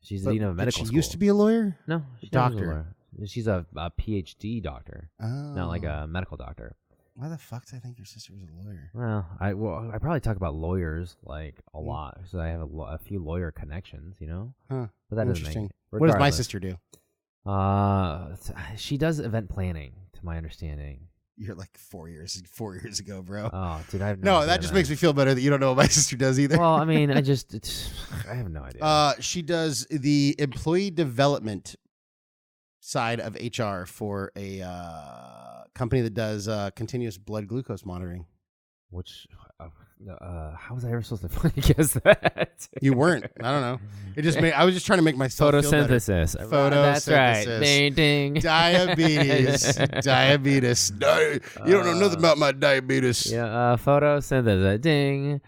She's the dean of a medical school. She used to be a lawyer? No, she's doctor. She's a PhD doctor, not like a medical doctor. Why the fuck did I think your sister was a lawyer? Well, I probably talk about lawyers like a lot, so I have a few lawyer connections, Huh. But that Interesting. doesn't make. What does my sister do? She does event planning, to my understanding. You're like 4 years ago, bro. Oh, dude, I have no. That just makes me feel better that you don't know what my sister does either. Well, I mean, I have no idea. She does the employee development side of HR for a company that does continuous blood glucose monitoring. Which, how was I ever supposed to fucking guess that? You weren't. I don't know. It just made. I was just trying to make myself photosynthesis. Feel better. Photosynthesis. That's right. Ding ding. Diabetes. No, you don't know nothing about my diabetes. Yeah. Photosynthesis. Ding.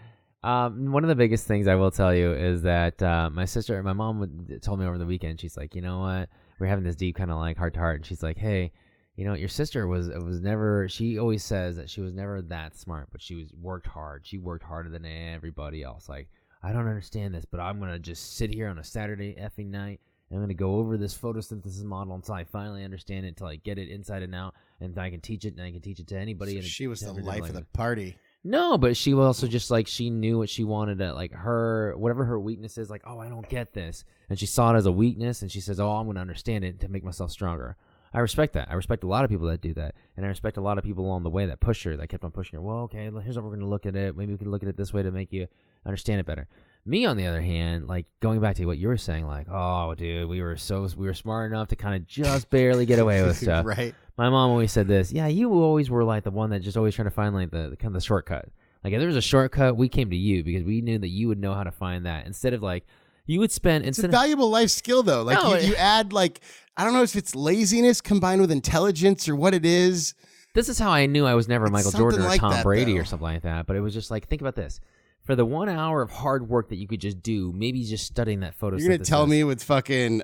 One of the biggest things I will tell you is that my mom told me over the weekend. She's like, you know what? We're having this deep kind of like heart to heart, and she's like, hey, your sister was never. She always says that she was never that smart, but she worked hard. She worked harder than everybody else. Like, I don't understand this, but I'm gonna just sit here on a Saturday effing night And I'm going to go over this photosynthesis model until I finally understand it, until I get it inside and out, and I can teach it, and I can teach it to anybody. So and she was the life of the party. No, but she was also just like, she knew what she wanted to, like, whatever her weakness is, like, oh, I don't get this. And she saw it as a weakness, and she says, oh, I'm going to understand it to make myself stronger. I respect that. I respect a lot of people that do that. And I respect a lot of people along the way that push her, that kept on pushing her. Well, okay, here's how we're going to look at it. Maybe we can look at it this way to make you understand it better. Me, on the other hand, like, going back to what you were saying, like, oh, dude, we were smart enough to kind of just barely get away with stuff. Right. My mom always said this. Yeah, you always were like the one that just always trying to find like the kind of the shortcut. Like if there was a shortcut, we came to you because we knew that you would know how to find that. Instead of like you would spend. It's a valuable life skill though. Like you add like I don't know if it's laziness combined with intelligence or what it is. This is how I knew I was never Michael Jordan or like Tom that, Brady though. or something like that. But it was just like, think about this. For the 1 hour of hard work that you could just do, maybe just studying that photosynthesis. You're going to tell me with fucking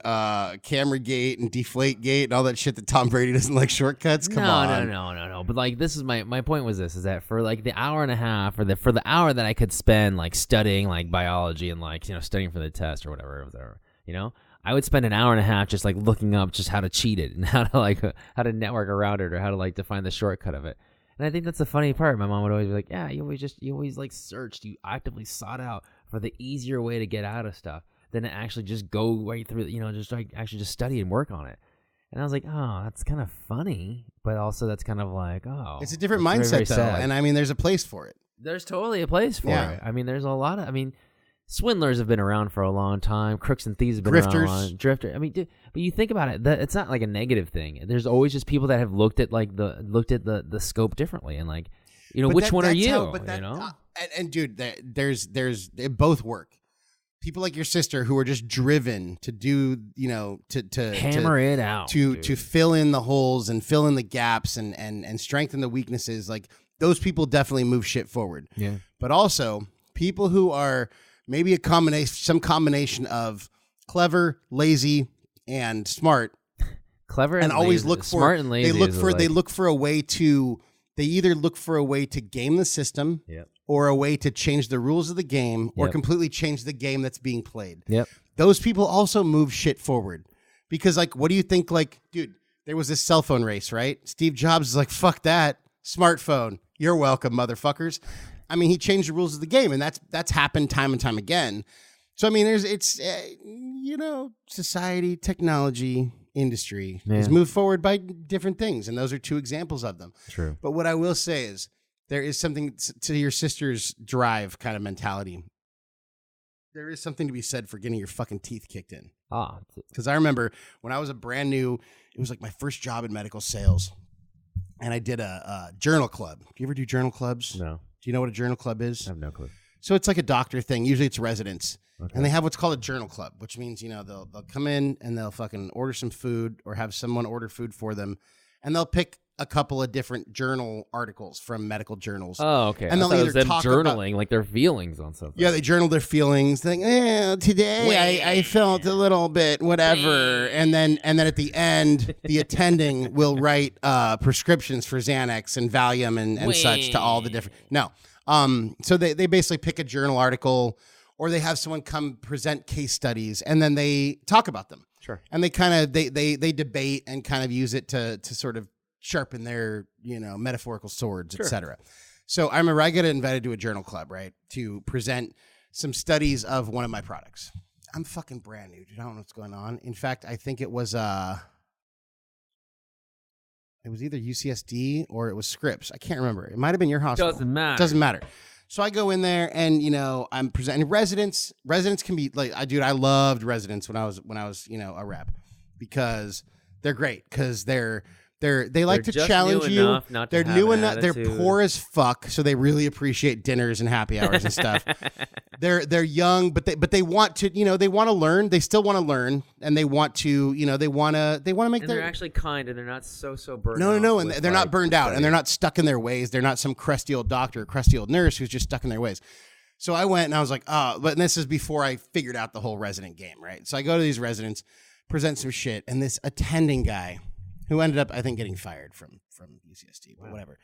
camera gate and deflate gate and all that shit that Tom Brady doesn't like shortcuts? Come on. No. But like, this is my point was this, is that for like the hour and a half or for the hour that I could spend like studying like biology and like, studying for the test or whatever, I would spend an hour and a half just like looking up just how to cheat it and how to network around it or how to like define the shortcut of it. And I think that's the funny part. My mom would always be like, yeah, you always like searched, you actively sought out for the easier way to get out of stuff than to actually just go right through, just like actually just study and work on it. And I was like, oh, that's kind of funny, but also that's kind of like, oh. It's a different mindset very though. sad. And I mean, there's a place for it. There's totally a place for Yeah. it. I mean, there's a lot of, swindlers have been around for a long time. Crooks and thieves have been Grifters. around a long time. Drifter. I mean, dude, but you think about it, it's not like a negative thing. There's always just people that have looked at the scope differently and like, But which that- one are that's you? how- but that, and dude, there's they both work. People like your sister who are just driven to do, to hammer it out, to fill in the holes and fill in the gaps and strengthen the weaknesses. Like those people definitely move shit forward. Yeah. But also people who are maybe some combination of clever, lazy, and smart. Clever and always lazy. look for Smart and lazy. They look for a way to. They either look for a way to game the system, Yep. or a way to change the rules of the game, or Yep. completely change the game that's being played. Yep. Those people also move shit forward. Because, like, what do you think? Like, dude, there was this cell phone race, right? Steve Jobs is like, fuck that. Smartphone. You're welcome, motherfuckers. I mean, he changed the rules of the game, and that's happened time and time again. So, I mean, it's society, technology, industry has moved forward by different things, and those are two examples of them. True. But what I will say is there is something to your sister's drive kind of mentality. There is something to be said for getting your fucking teeth kicked in. Because I remember when I was it was like my first job in medical sales, and I did a journal club. Do you ever do journal clubs? No. Do you know what a journal club is? I have no clue. So it's like a doctor thing. Usually it's residents. Okay. And they have what's called a journal club, which means, they'll come in and they'll fucking order some food or have someone order food for them. And they'll pick a couple of different journal articles from medical journals. Oh, okay. And they'll it was either them talk journaling like their feelings on something. Yeah, they journal their feelings. They think, today I felt a little bit whatever. And then at the end, the attending will write prescriptions for Xanax and Valium and such to all the different. No. So they basically pick a journal article, or they have someone come present case studies, and then they talk about them. Sure. And they kind of they debate and kind of use it to sort of sharpen their metaphorical swords, Sure. etc. So I remember I got invited to a journal club, right, to present some studies of one of my products. I'm fucking brand new, dude. I don't know what's going on. In fact, I think it was either UCSD or it was Scripps. I can't remember. It might have been your hospital. Doesn't matter. Doesn't matter. So I go in there and, I'm presenting residents. Residents can be like, I loved residents when I was, a rep, because they're great. Cause they like to just challenge new you. enough not to They're have new an enough. They're attitude. poor as fuck. So they really appreciate dinners and happy hours and stuff. They're young, but they want to, they want to learn. They still want to learn, and they want to, they want to make And their. they're actually kind, and they're not so burned. No, and with, they're not burned out, and they're not stuck in their ways. They're not some crusty old doctor, crusty old nurse who's just stuck in their ways. So I went and I was like, but this is before I figured out the whole resident game, right? So I go to these residents, present some shit, and this attending guy, who ended up, I think, getting fired from UCSD, but whatever.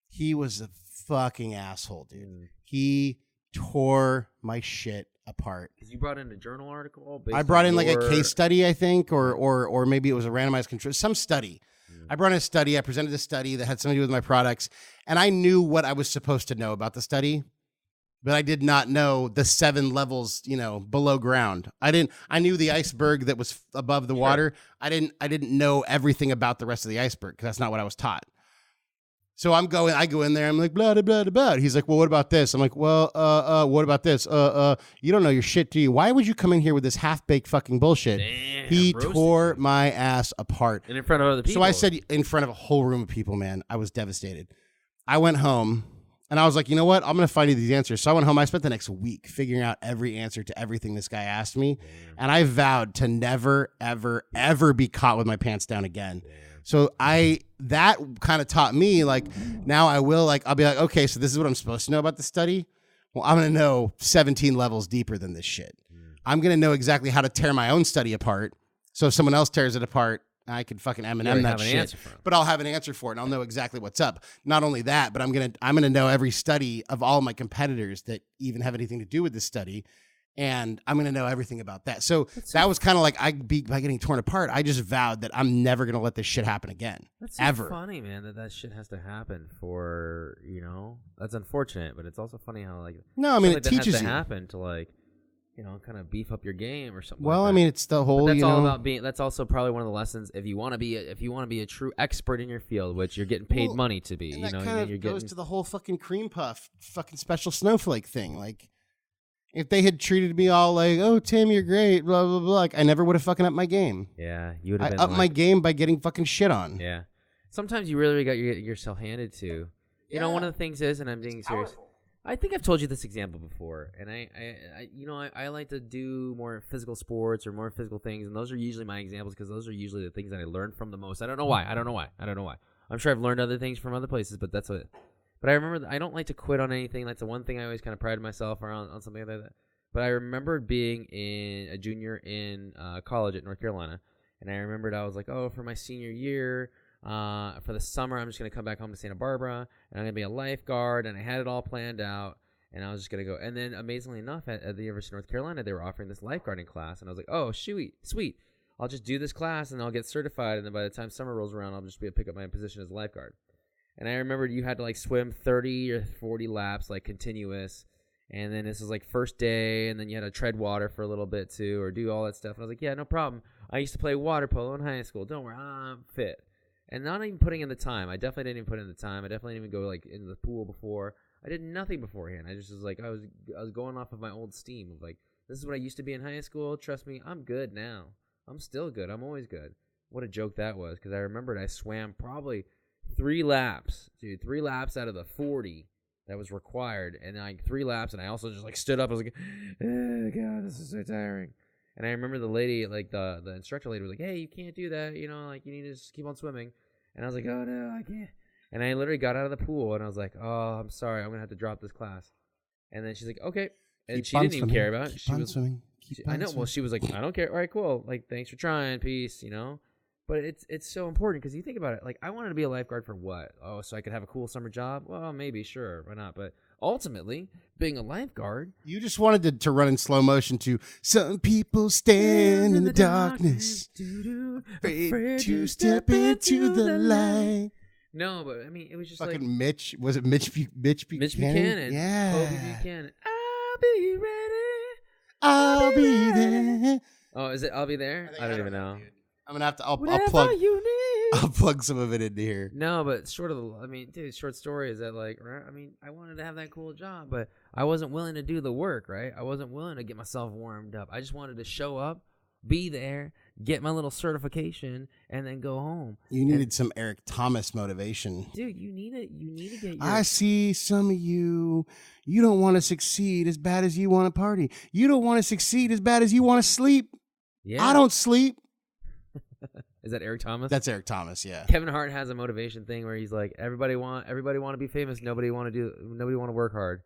He was a fucking asshole, dude. He tore my shit apart. Because you brought in a journal article. I brought in like a case study, I think, or maybe it was a randomized control, some study. I brought in a study. I presented a study that had something to do with my products, and I knew what I was supposed to know about the study, but I did not know the 7 levels, below ground. I knew the iceberg that was above the water. I didn't know everything about the rest of the iceberg because that's not what I was taught. So I go in there, I'm like, blah, blah, blah, blah. He's like, well, what about this? I'm like, well, what about this? You don't know your shit, do you? Why would you come in here with this half-baked fucking bullshit? Damn, he tore my ass apart. And in front of other people. So I said, in front of a whole room of people, man, I was devastated. I went home, and I was like, you know what? I'm going to find you these answers. So I went home. I spent the next week figuring out every answer to everything this guy asked me. Damn. And I vowed to never, ever, ever be caught with my pants down again. Damn. So that kind of taught me, like, now I'll be like, okay, so this is what I'm supposed to know about the study. Well, I'm going to know 17 levels deeper than this shit. I'm going to know exactly how to tear my own study apart. So if someone else tears it apart, I can fucking Eminem that shit. But I'll have an answer for it, and I'll know exactly what's up. Not only that, but I'm gonna know every study of all my competitors that even have anything to do with this study. And I'm going to know everything about that. So that was kind of like by getting torn apart, I just vowed that I'm never going to let this shit happen again. That's ever. Funny, man, that shit has to happen for, that's unfortunate, but it's also funny how, like, no, I mean, it teaches has to you. happen to, like, kind of beef up your game or something. Well, like that. I mean, it's the whole, but that's all about being, that's also probably one of the lessons if you want to be a true expert in your field, which you're getting paid money to be, and that kind of goes to the whole fucking cream puff, fucking special snowflake thing. Like, if they had treated me all like, oh, Tim, you're great, blah, blah, blah, like, I never would have fucking up my game. Yeah, you would have been upped my game by getting fucking shit on. Yeah. Sometimes you really got yourself handed to. You know, one of the things is, and I'm being serious, I think I've told you this example before, and I like to do more physical sports or more physical things, and those are usually my examples because those are usually the things that I learn from the most. I don't know why. I'm sure I've learned other things from other places, but that's what. But I remember I don't like to quit on anything. That's the one thing I always kind of pride myself on something like that. But I remember being a junior in college at North Carolina, and I remembered I was like, oh, for my senior year, for the summer, I'm just going to come back home to Santa Barbara, and I'm going to be a lifeguard, and I had it all planned out, and I was just going to go. And then, amazingly enough, at the University of North Carolina, they were offering this lifeguarding class, and I was like, oh, sweet. I'll just do this class, and I'll get certified, and then by the time summer rolls around, I'll just be able to pick up my position as a lifeguard. And I remember you had to, like, swim 30 or 40 laps, like, continuous. And then this was, like, first day. And then you had to tread water for a little bit, too, or do all that stuff. And I was like, yeah, no problem. I used to play water polo in high school. Don't worry, I'm fit. And not even putting in the time. I definitely didn't even put in the time. I definitely didn't even go, like, into the pool before. I did nothing beforehand. I just was, like, I was going off of my old steam of, like, this is what I used to be in high school. Trust me, I'm good now. I'm still good. I'm always good. What a joke that was, because I remembered I swam probably 3 laps, dude. 3 laps out of the 40 that was required, and like 3 laps, and I also just like stood up. I was like, oh god, this is so tiring. And I remember the lady, like the instructor lady, was like, hey, you can't do that, like you need to just keep on swimming. And I was like, oh no, I can't. And I literally got out of the pool, and I was like, oh, I'm sorry, I'm gonna have to drop this class. And then she's like, okay, and she didn't even care about it. She was swimming. I know. Well, she was like, I don't care. All right, cool. Like, thanks for trying. Peace. But it's so important because you think about it. Like, I wanted to be a lifeguard for what? Oh, so I could have a cool summer job? Well, maybe, sure, why not? But ultimately, being a lifeguard, you just wanted to run in slow motion to some people stand in the darkness, afraid to step into the light. No, but I mean, it was just fucking like Mitch. Was it Mitch Buchanan? Mitch Buchanan. Yeah. Kobe Buchanan. I'll be ready. I'll be there. Oh, is it? I'll be there. I don't even know. I'm gonna have to. I'll plug some of it into here. No, but short story is that, like, I mean, I wanted to have that cool job, but I wasn't willing to do the work, right? I wasn't willing to get myself warmed up. I just wanted to show up, be there, get my little certification, and then go home. You needed some Eric Thomas motivation, dude. You need it. You need to get. I see some of you. You don't want to succeed as bad as you want to party. You don't want to succeed as bad as you want to sleep. Yeah, I don't sleep. Is that Eric Thomas? That's Eric Thomas, yeah. Kevin Hart has a motivation thing where he's like, everybody want to be famous, nobody want to work hard.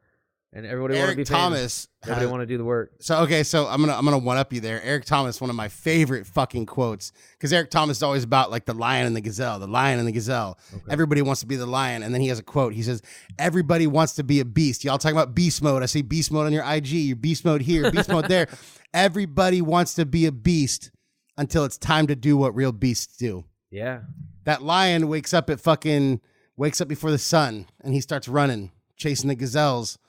And everybody want to Eric be Thomas. Everybody want to do the work. So I'm gonna one up you there. Eric Thomas, one of my favorite fucking quotes, because Eric Thomas is always about like the lion and the gazelle, the lion and the gazelle. Okay. Everybody wants to be the lion, and then he has a quote. He says, "Everybody wants to be a beast." Y'all talking about beast mode? I see beast mode on your IG. Your beast mode here, beast mode there. Everybody wants to be a beast until it's time to do what real beasts do. Yeah. That lion wakes up before the sun, and he starts running, chasing the gazelles.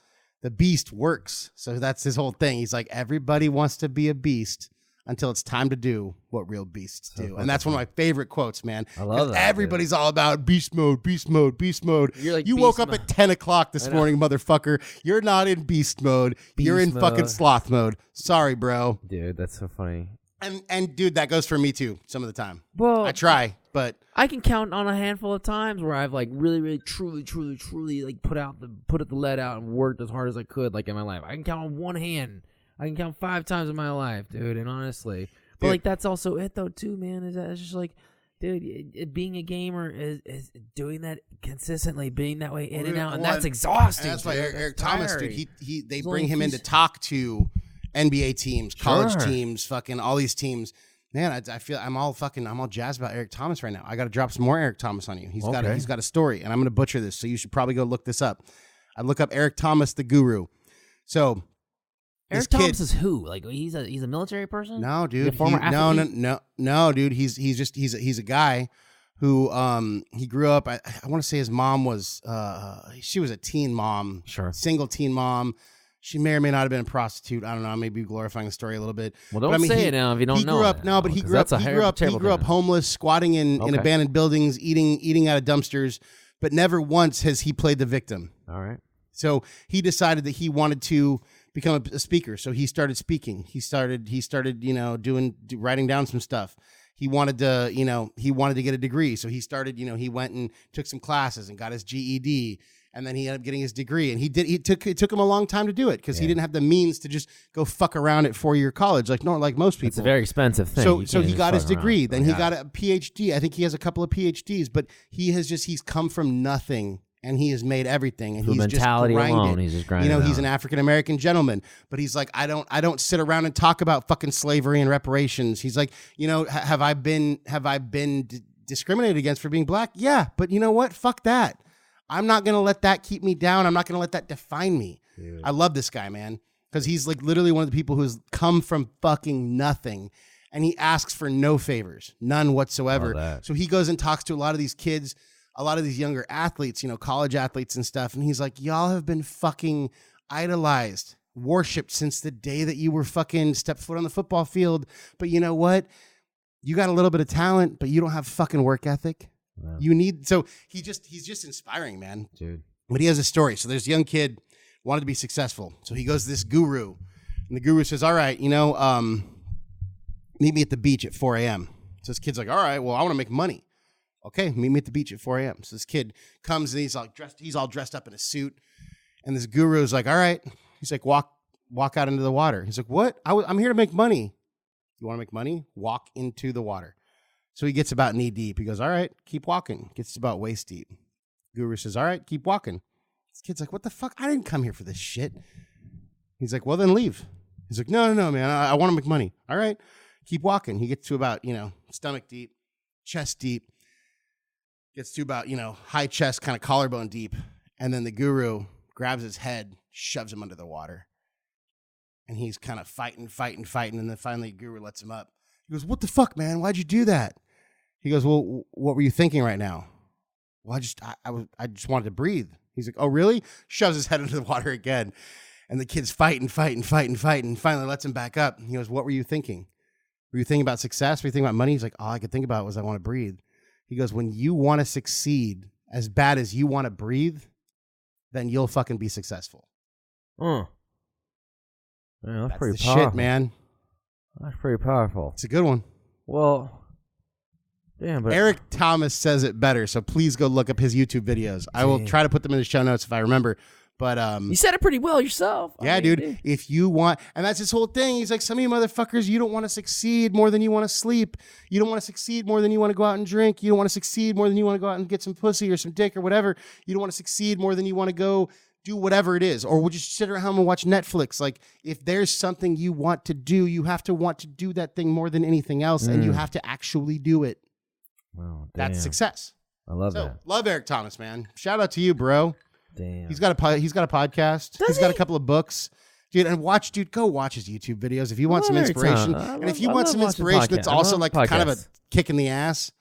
The beast works. So that's his whole thing. He's like, everybody wants to be a beast until it's time to do what real beasts do. And that's one of my favorite quotes, man. I love that. Everybody's all about beast mode, beast mode, beast mode. You're like, you woke up at 10 o'clock this morning, motherfucker. You're not in beast mode. You're in fucking sloth mode. Sorry, bro. Dude, that's so funny. And dude, that goes for me too some of the time. Well, I try, but I can count on a handful of times where I've like really, truly like put the lead out and worked as hard as I could like in my life. I can count on one hand. I can count 5 times in my life, dude. And honestly, but like that's also it though too, man. It's just like, dude, being a gamer is doing that consistently, being that way in and out, and that's exhausting. And that's why dude. Eric Thomas, dude, they bring him in to talk to NBA teams, college teams, fucking all these teams. Man, I feel I'm all jazzed about Eric Thomas right now. I got to drop some more Eric Thomas on you. He's got a story, and I'm going to butcher this, so you should probably go look this up. I look up Eric Thomas, the guru. So Eric Thomas is who? Like he's a military person? No, dude. Former athlete? No, dude. He's a guy who he grew up. I want to say his mom was she was a teen mom, single teen mom. She may or may not have been a prostitute. I don't know. I may be glorifying the story a little bit. Well, don't say it now if you don't know. He grew up homeless, squatting in abandoned buildings, eating out of dumpsters, but never once has he played the victim. All right. So he decided that he wanted to become a speaker. So he started speaking. He started, writing down some stuff. He wanted to get a degree. So he started, he went and took some classes and got his GED. And then he ended up getting his degree, and it took him a long time to do it because he didn't have the means to just go fuck around at 4-year college like most people. It's a very expensive thing. So he got his degree. Then he got a PhD. I think he has a couple of PhDs, but he's come from nothing and he has made everything. And he's mentality just grinded. Alone, he's just grinding. He's an African American gentleman, but he's like, I don't sit around and talk about fucking slavery and reparations. He's like, have I been discriminated against for being black? Yeah, but you know what? Fuck that. I'm not going to let that keep me down. I'm not going to let that define me. Dude. I love this guy, man, because he's like literally one of the people who has come from fucking nothing, and he asks for no favors, none whatsoever. So he goes and talks to a lot of these kids, a lot of these younger athletes, college athletes and stuff, and he's like, y'all have been fucking idolized, worshipped since the day that you were fucking stepped foot on the football field. But you know what? You got a little bit of talent, but you don't have fucking work ethic. Yeah. He's just inspiring, man. Dude. But he has a story. So there's a young kid wanted to be successful. So he goes to this guru, and the guru says, all right, meet me at the beach at 4 a.m. So this kid's like, all right, well, I want to make money. Okay, meet me at the beach at 4 a.m. So this kid comes and he's all dressed up in a suit. And this guru is like, all right. He's like, walk out into the water. He's like, what? I'm here to make money. You want to make money? Walk into the water. So he gets about knee deep. He goes, all right, keep walking. Gets to about waist deep. Guru says, all right, keep walking. This kid's like, what the fuck? I didn't come here for this shit. He's like, well, then leave. He's like, no, man. I want to make money. All right, keep walking. He gets to about, stomach deep, chest deep. Gets to about, high chest, kind of collarbone deep. And then the guru grabs his head, shoves him under the water. And he's kind of fighting. And then finally, the guru lets him up. He goes, what the fuck, man? Why'd you do that? He goes, well, what were you thinking right now? Well, I just wanted to breathe. He's like, oh, really? Shoves his head into the water again. And the kid's fighting. Finally lets him back up. He goes, what were you thinking? Were you thinking about success? Were you thinking about money? He's like, all I could think about was I want to breathe. He goes, when you want to succeed as bad as you want to breathe, then you'll fucking be successful. Man, that's pretty the powerful. Shit, man. That's pretty powerful. It's a good one. Well, damn, but Eric Thomas says it better, so please go look up his YouTube videos. I will try to put them in the show notes if I remember. But you said it pretty well yourself. Yeah, dude. If you want, and that's his whole thing. He's like, some of you motherfuckers, you don't want to succeed more than you want to sleep. You don't want to succeed more than you want to go out and drink. You don't want to succeed more than you want to go out and get some pussy or some dick or whatever. You don't want to succeed more than you want to go do whatever it is, or would you sit around home and watch Netflix? Like, if there's something you want to do, you have to want to do that thing more than anything else, and you have to actually do it. Wow, that's success. I love that. Love Eric Thomas, man. Shout out to you, bro. Damn. He's got a podcast. He's got a couple of books. Dude, and go watch his YouTube videos if you want some inspiration. And if you want some inspiration that's also like kind of a kick in the ass,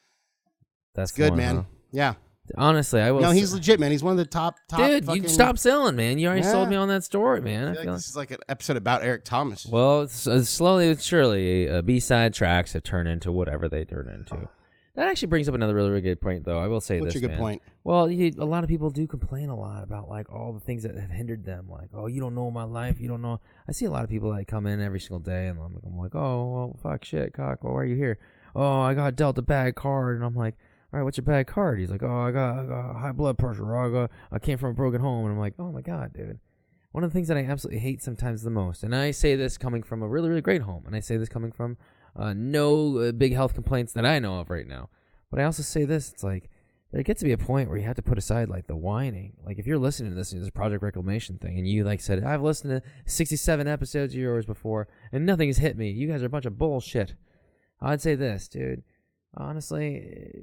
that's good, man. Huh? Yeah. Honestly, I will. No, he's legit, man. He's one of the top. Dude, you stop selling, man. You already sold me on that story, man. I feel like this is like an episode about Eric Thomas. Well, slowly but surely, B-side tracks have turned into whatever they turn into. That actually brings up another really, really good point, though. I will say What's this, your good point? Well, a lot of people do complain a lot about like all the things that have hindered them. Like, oh, you don't know my life. You don't know. I see a lot of people that come in every single day, and I'm like, oh, well, fuck, shit, cock. Well, why are you here? Oh, I got dealt a bad card, and I'm like, all right, what's your bad card? He's like, oh, I got high blood pressure. Or I came from a broken home, and I'm like, oh my god, dude. One of the things that I absolutely hate sometimes the most, and I say this coming from a really, really great home, and I say this coming from no big health complaints that I know of right now. But I also say this, it's like, there gets to be a point where you have to put aside, like, the whining. Like, if you're listening to this Project Reclamation thing, and you, like, said, I've listened to 67 episodes of yours before, and nothing has hit me. You guys are a bunch of bullshit. I'd say this, dude. Honestly,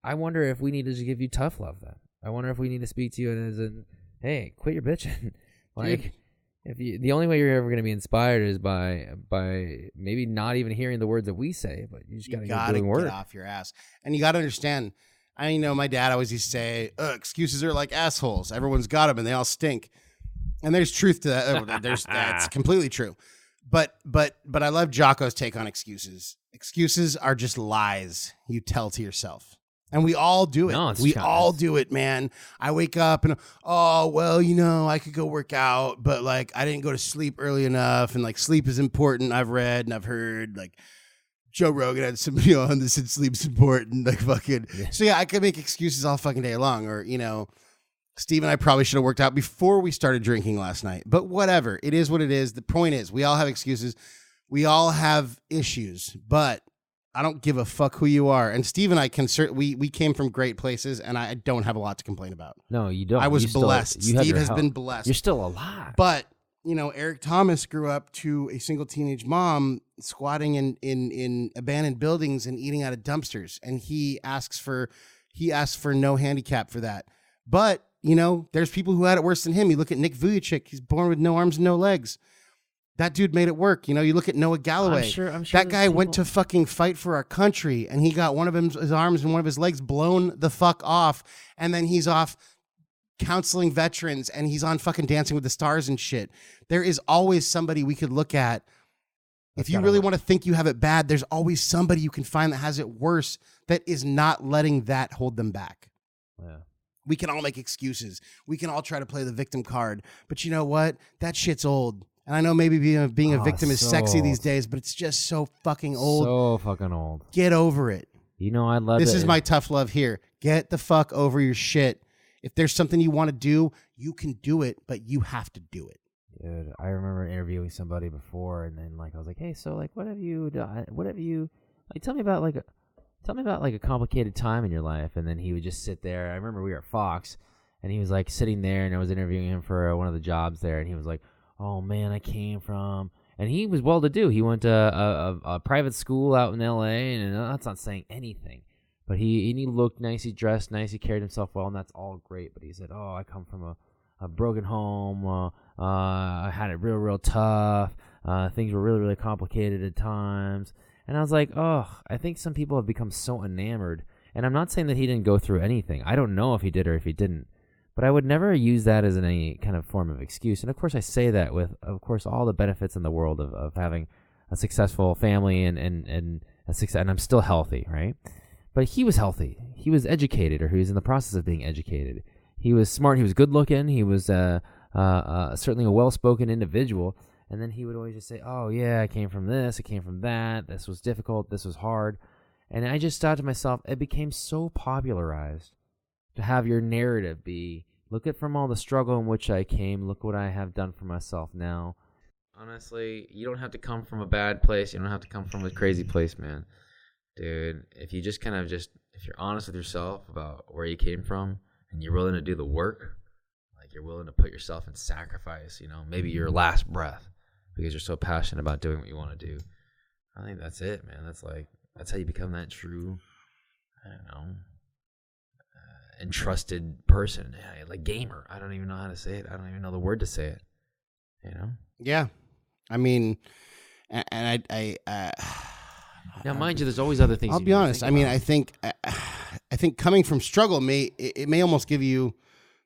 I wonder if we need to just give you tough love, then. I wonder if we need to speak to you as in, hey, quit your bitching. Like, if you, the only way you're ever going to be inspired is by maybe not even hearing the words that we say, but you just got to get doing work. Get off your ass. And you got to understand, I know my dad always used to say, excuses are like assholes. Everyone's got them and they all stink. And there's truth to that. That's completely true. But I love Jocko's take on excuses. Excuses are just lies you tell to yourself. And we all do it. No, we all do it, man. I wake up and, oh, well, I could go work out, but like I didn't go to sleep early enough. And like sleep is important. I've read and I've heard like Joe Rogan had some, on this and sleep's important. Like fucking. Yeah. So yeah, I could make excuses all fucking day long. Or, Steve and I probably should have worked out before we started drinking last night. But whatever. It is what it is. The point is, we all have excuses. We all have issues. But I don't give a fuck who you are. And Steve and I we came from great places, and I don't have a lot to complain about. No, you don't. I was blessed. Steve has been blessed. You're still alive. But, Eric Thomas grew up to a single teenage mom squatting in abandoned buildings and eating out of dumpsters. And he asked for no handicap for that. But, there's people who had it worse than him. You look at Nick Vujicic. He's born with no arms and no legs. That dude made it work. You look at Noah Galloway. I'm sure that guy went to fucking fight for our country, and he got one of his arms and one of his legs blown the fuck off, and then he's off counseling veterans, and he's on fucking Dancing with the Stars and shit. There is always somebody we could look at. If you really want to think you have it bad, there's always somebody you can find that has it worse that is not letting that hold them back. Yeah. We can all make excuses. We can all try to play the victim card. But you know what? That shit's old. And I know maybe being a victim is sexy these days, but it's just so fucking old. So fucking old. Get over it. I love this. This is my tough love here. Get the fuck over your shit. If there's something you want to do, you can do it, but you have to do it. Dude, I remember interviewing somebody before, and then I was like, hey, so what have you done? Tell me about a complicated time in your life. And then he would just sit there. I remember we were at Fox, and he was like sitting there, and I was interviewing him for one of the jobs there, and he was like, oh man, I came from, and he was well-to-do. He went to a private school out in L.A., and that's not saying anything. But he looked nice, he dressed nice, he carried himself well, and that's all great. But he said, oh, I come from a broken home. I had it real, real tough. Things were really, really complicated at times. And I was like, oh, I think some people have become so enamored. And I'm not saying that he didn't go through anything. I don't know if he did or if he didn't. But I would never use that as any kind of form of excuse. And, of course, I say that with, of course, all the benefits in the world of having a successful family and a success. And I'm still healthy, right? But he was healthy. He was educated, or he was in the process of being educated. He was smart. He was good-looking. He was certainly a well-spoken individual. And then he would always just say, oh, yeah, I came from this. I came from that. This was difficult. This was hard. And I just thought to myself, it became so popularized to have your narrative be, look at from all the struggle in which I came, look what I have done for myself now. Honestly, you don't have to come from a bad place. You don't have to come from a crazy place, man. Dude, if you just if you're honest with yourself about where you came from and you're willing to do the work, like you're willing to put yourself in sacrifice, maybe your last breath because you're so passionate about doing what you want to do. I think that's it, man. That's how you become that true, I don't know, entrusted person, like gamer. I don't even know how to say it. I don't even know the word to say it, Yeah. I mean, and I now, mind you, there's always other things. I'll be honest. I mean, I think coming from struggle may almost give you.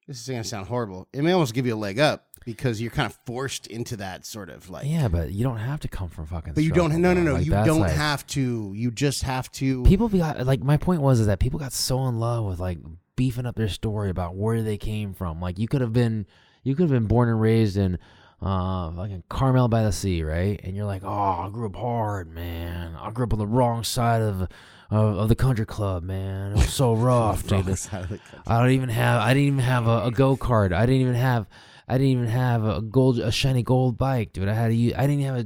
This is going to sound horrible. It may almost give you a leg up because you're kind of forced into that sort of like. Yeah, but you don't have to come from fucking. But you struggle, don't. No. Like, you don't have to. You just have to. People got like. My point is that people got so in love with like beefing up their story about where they came from. Like you could have been born and raised in. Fucking Carmel by the Sea, right? And you're like, oh, I grew up hard, man. I grew up on the wrong side of the country club, man. It was so rough, dude. I didn't even have a go-kart. I didn't even have a shiny gold bike, dude. I didn't have a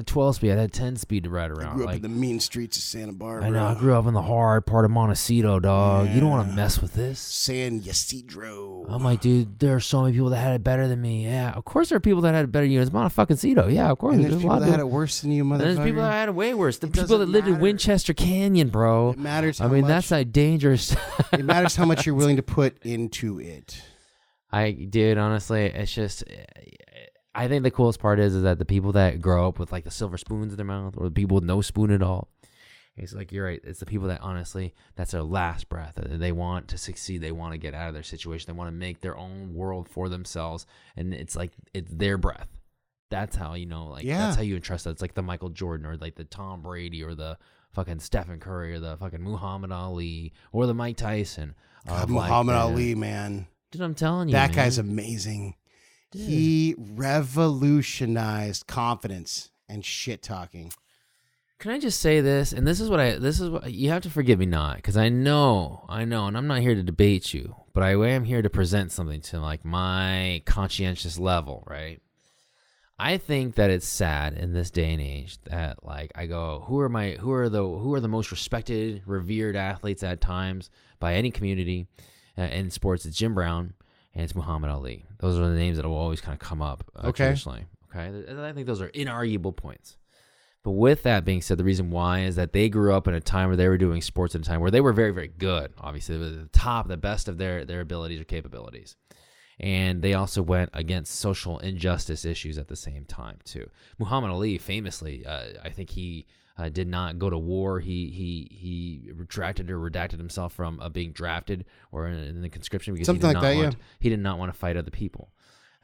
12-speed. I had a 10-speed to ride around. I grew up in the mean streets of Santa Barbara. I know. I grew up in the hard part of Montecito, dog. Yeah. You don't want to mess with this. San Ysidro. I'm like, dude, there are so many people that had it better than me. Yeah, of course there are people that had it better than you. It's Montecito. Yeah, of course. And there's people that had it worse than you, motherfucker. There's people that had it way worse. The people that lived in Winchester Canyon, bro. It matters how much. I mean, much, that's like dangerous. It matters how much you're willing to put into it. Dude, honestly, it's just, I think the coolest part is that the people that grow up with like the silver spoons in their mouth or the people with no spoon at all, it's like, you're right. It's the people that honestly, that's their last breath. They want to succeed. They want to get out of their situation. They want to make their own world for themselves. And it's like, it's their breath. That's how, that's how you entrust that. It's like the Michael Jordan or like the Tom Brady or the fucking Stephen Curry or the fucking Muhammad Ali or the Mike Tyson. God, Muhammad Ali, man. Dude, I'm telling you, that guy's amazing. Dude. He revolutionized confidence and shit talking. Can I just say this? And this is what you have to forgive me not, because I know, and I'm not here to debate you, but I am here to present something to like my conscientious level, right? I think that it's sad in this day and age that like I go, who are the most respected, revered athletes at times by any community in sports? It's Jim Brown and it's Muhammad Ali. Those are the names that will always kind of come up traditionally. Okay, and I think those are inarguable points. But with that being said, the reason why is that they grew up in a time where they were doing sports at a time where they were very, very good. Obviously, they were the top, the best of their abilities or capabilities. And they also went against social injustice issues at the same time, too. Muhammad Ali, famously, I think he did not go to war. He retracted or redacted himself from being drafted or in the conscription because he did not want to fight other people.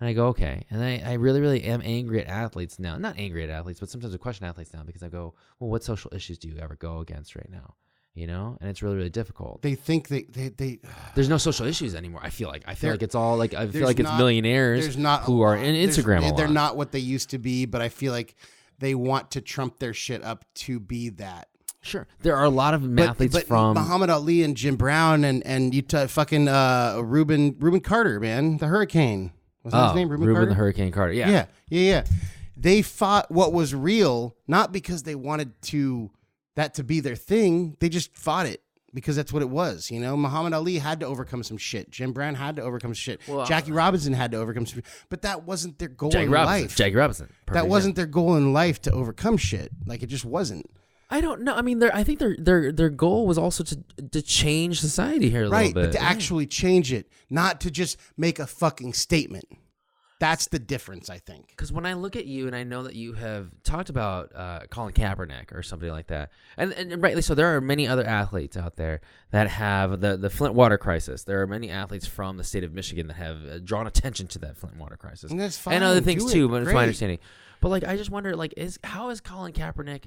And I go, okay. And I really, really am angry at athletes now. Not angry at athletes, but sometimes I question athletes now because I go, well, what social issues do you ever go against right now? And it's really, really difficult. They think they there's no social issues anymore. I feel like it's all like it's millionaires who are in Instagram a lot. They're not what they used to be, but I feel like they want to trump their shit up to be that. Sure, there are a lot of athletes from Muhammad Ali and Jim Brown and you fucking Reuben Carter, man, the Hurricane. Was that his name? Reuben Carter? The Hurricane Carter. Yeah. They fought what was real, not because they wanted that to be their thing. They just fought it because that's what it was. Muhammad Ali had to overcome some shit. Jim Brown had to overcome shit. Well, Jackie Robinson had to overcome some shit. But that wasn't their goal in life. Jackie Robinson. That wasn't their goal in life to overcome shit. Like, it just wasn't. I don't know. I mean, I think their goal was also to change society here a little bit. Right, but to actually change it, not to just make a fucking statement. That's the difference, I think. Because when I look at you, and I know that you have talked about Colin Kaepernick or somebody like that, and rightly so, there are many other athletes out there that have the Flint water crisis. There are many athletes from the state of Michigan that have drawn attention to that Flint water crisis. And that's fine. And other things too, but it's my understanding. But like, I just wonder, like, how is Colin Kaepernick...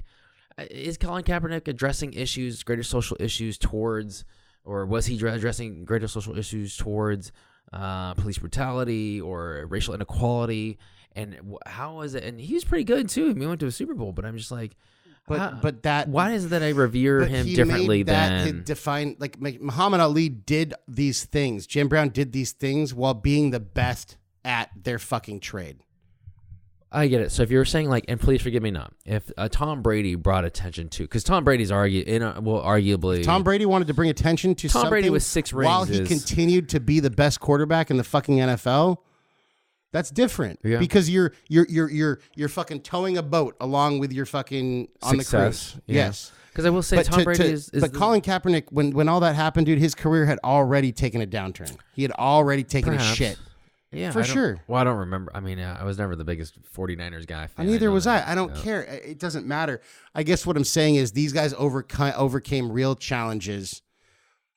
Is Colin Kaepernick addressing greater social issues towards, or was he addressing greater social issues towards police brutality or racial inequality? And how is it? And he's pretty good too. He went to a Super Bowl, but I'm just like, why is it that I revere him differently than define? Like Muhammad Ali did these things. Jim Brown did these things while being the best at their fucking trade. I get it. So if you're saying like, and please forgive me not, if Tom Brady brought attention to, because Tom Brady's arguably. If Tom Brady wanted to bring attention to Tom Brady with 6 rings while he continued to be the best quarterback in the fucking NFL, That's different because you're fucking towing a boat along with your fucking on Success. the cruise. Yeah. Yes. Because I will say Tom Brady is But Colin Kaepernick, when all that happened, dude, his career had already taken a downturn. He had already taken a shit. Yeah, for sure. Well, I don't remember. I mean, I was never the biggest 49ers guy fan. Neither was I. I don't care. It doesn't matter. I guess what I'm saying is these guys overcame real challenges.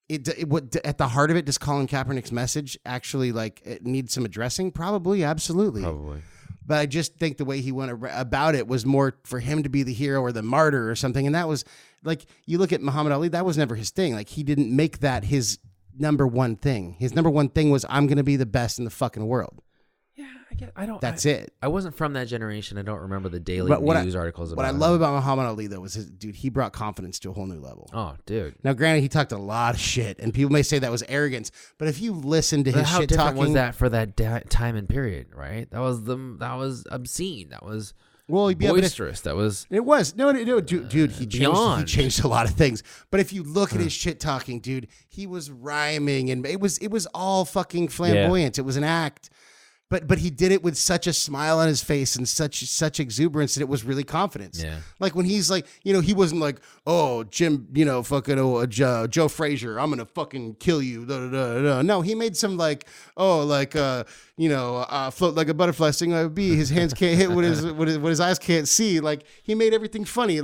At the heart of it, does Colin Kaepernick's message actually it needs some addressing? Probably, absolutely. Probably. But I just think the way he went about it was more for him to be the hero or the martyr or something. And that was you look at Muhammad Ali, that was never his thing. He didn't make that his number one thing. His number one thing was, I'm going to be the best in the fucking world. Yeah, I don't. That's it. I wasn't from that generation. I don't remember the daily news articles about What I love about Muhammad Ali, though, was he brought confidence to a whole new level. Oh, dude. Now, granted, he talked a lot of shit, and people may say that was arrogance, but if you listen to his shit talking... How different was that for that time and period, right? That was obscene. That was... boisterous. That was. It was no, dude. He changed a lot of things. But if you look at his shit talking, dude, he was rhyming, and it was all fucking flamboyant. Yeah. It was an act. But he did it with such a smile on his face and such exuberance that it was really confidence. Yeah. When he's he wasn't like, oh, Jim, fucking Joe Frazier, I'm gonna fucking kill you. Da, da, da, da. No, he made some float like a butterfly, sting like a bee. His hands can't hit what his eyes can't see. He made everything funny.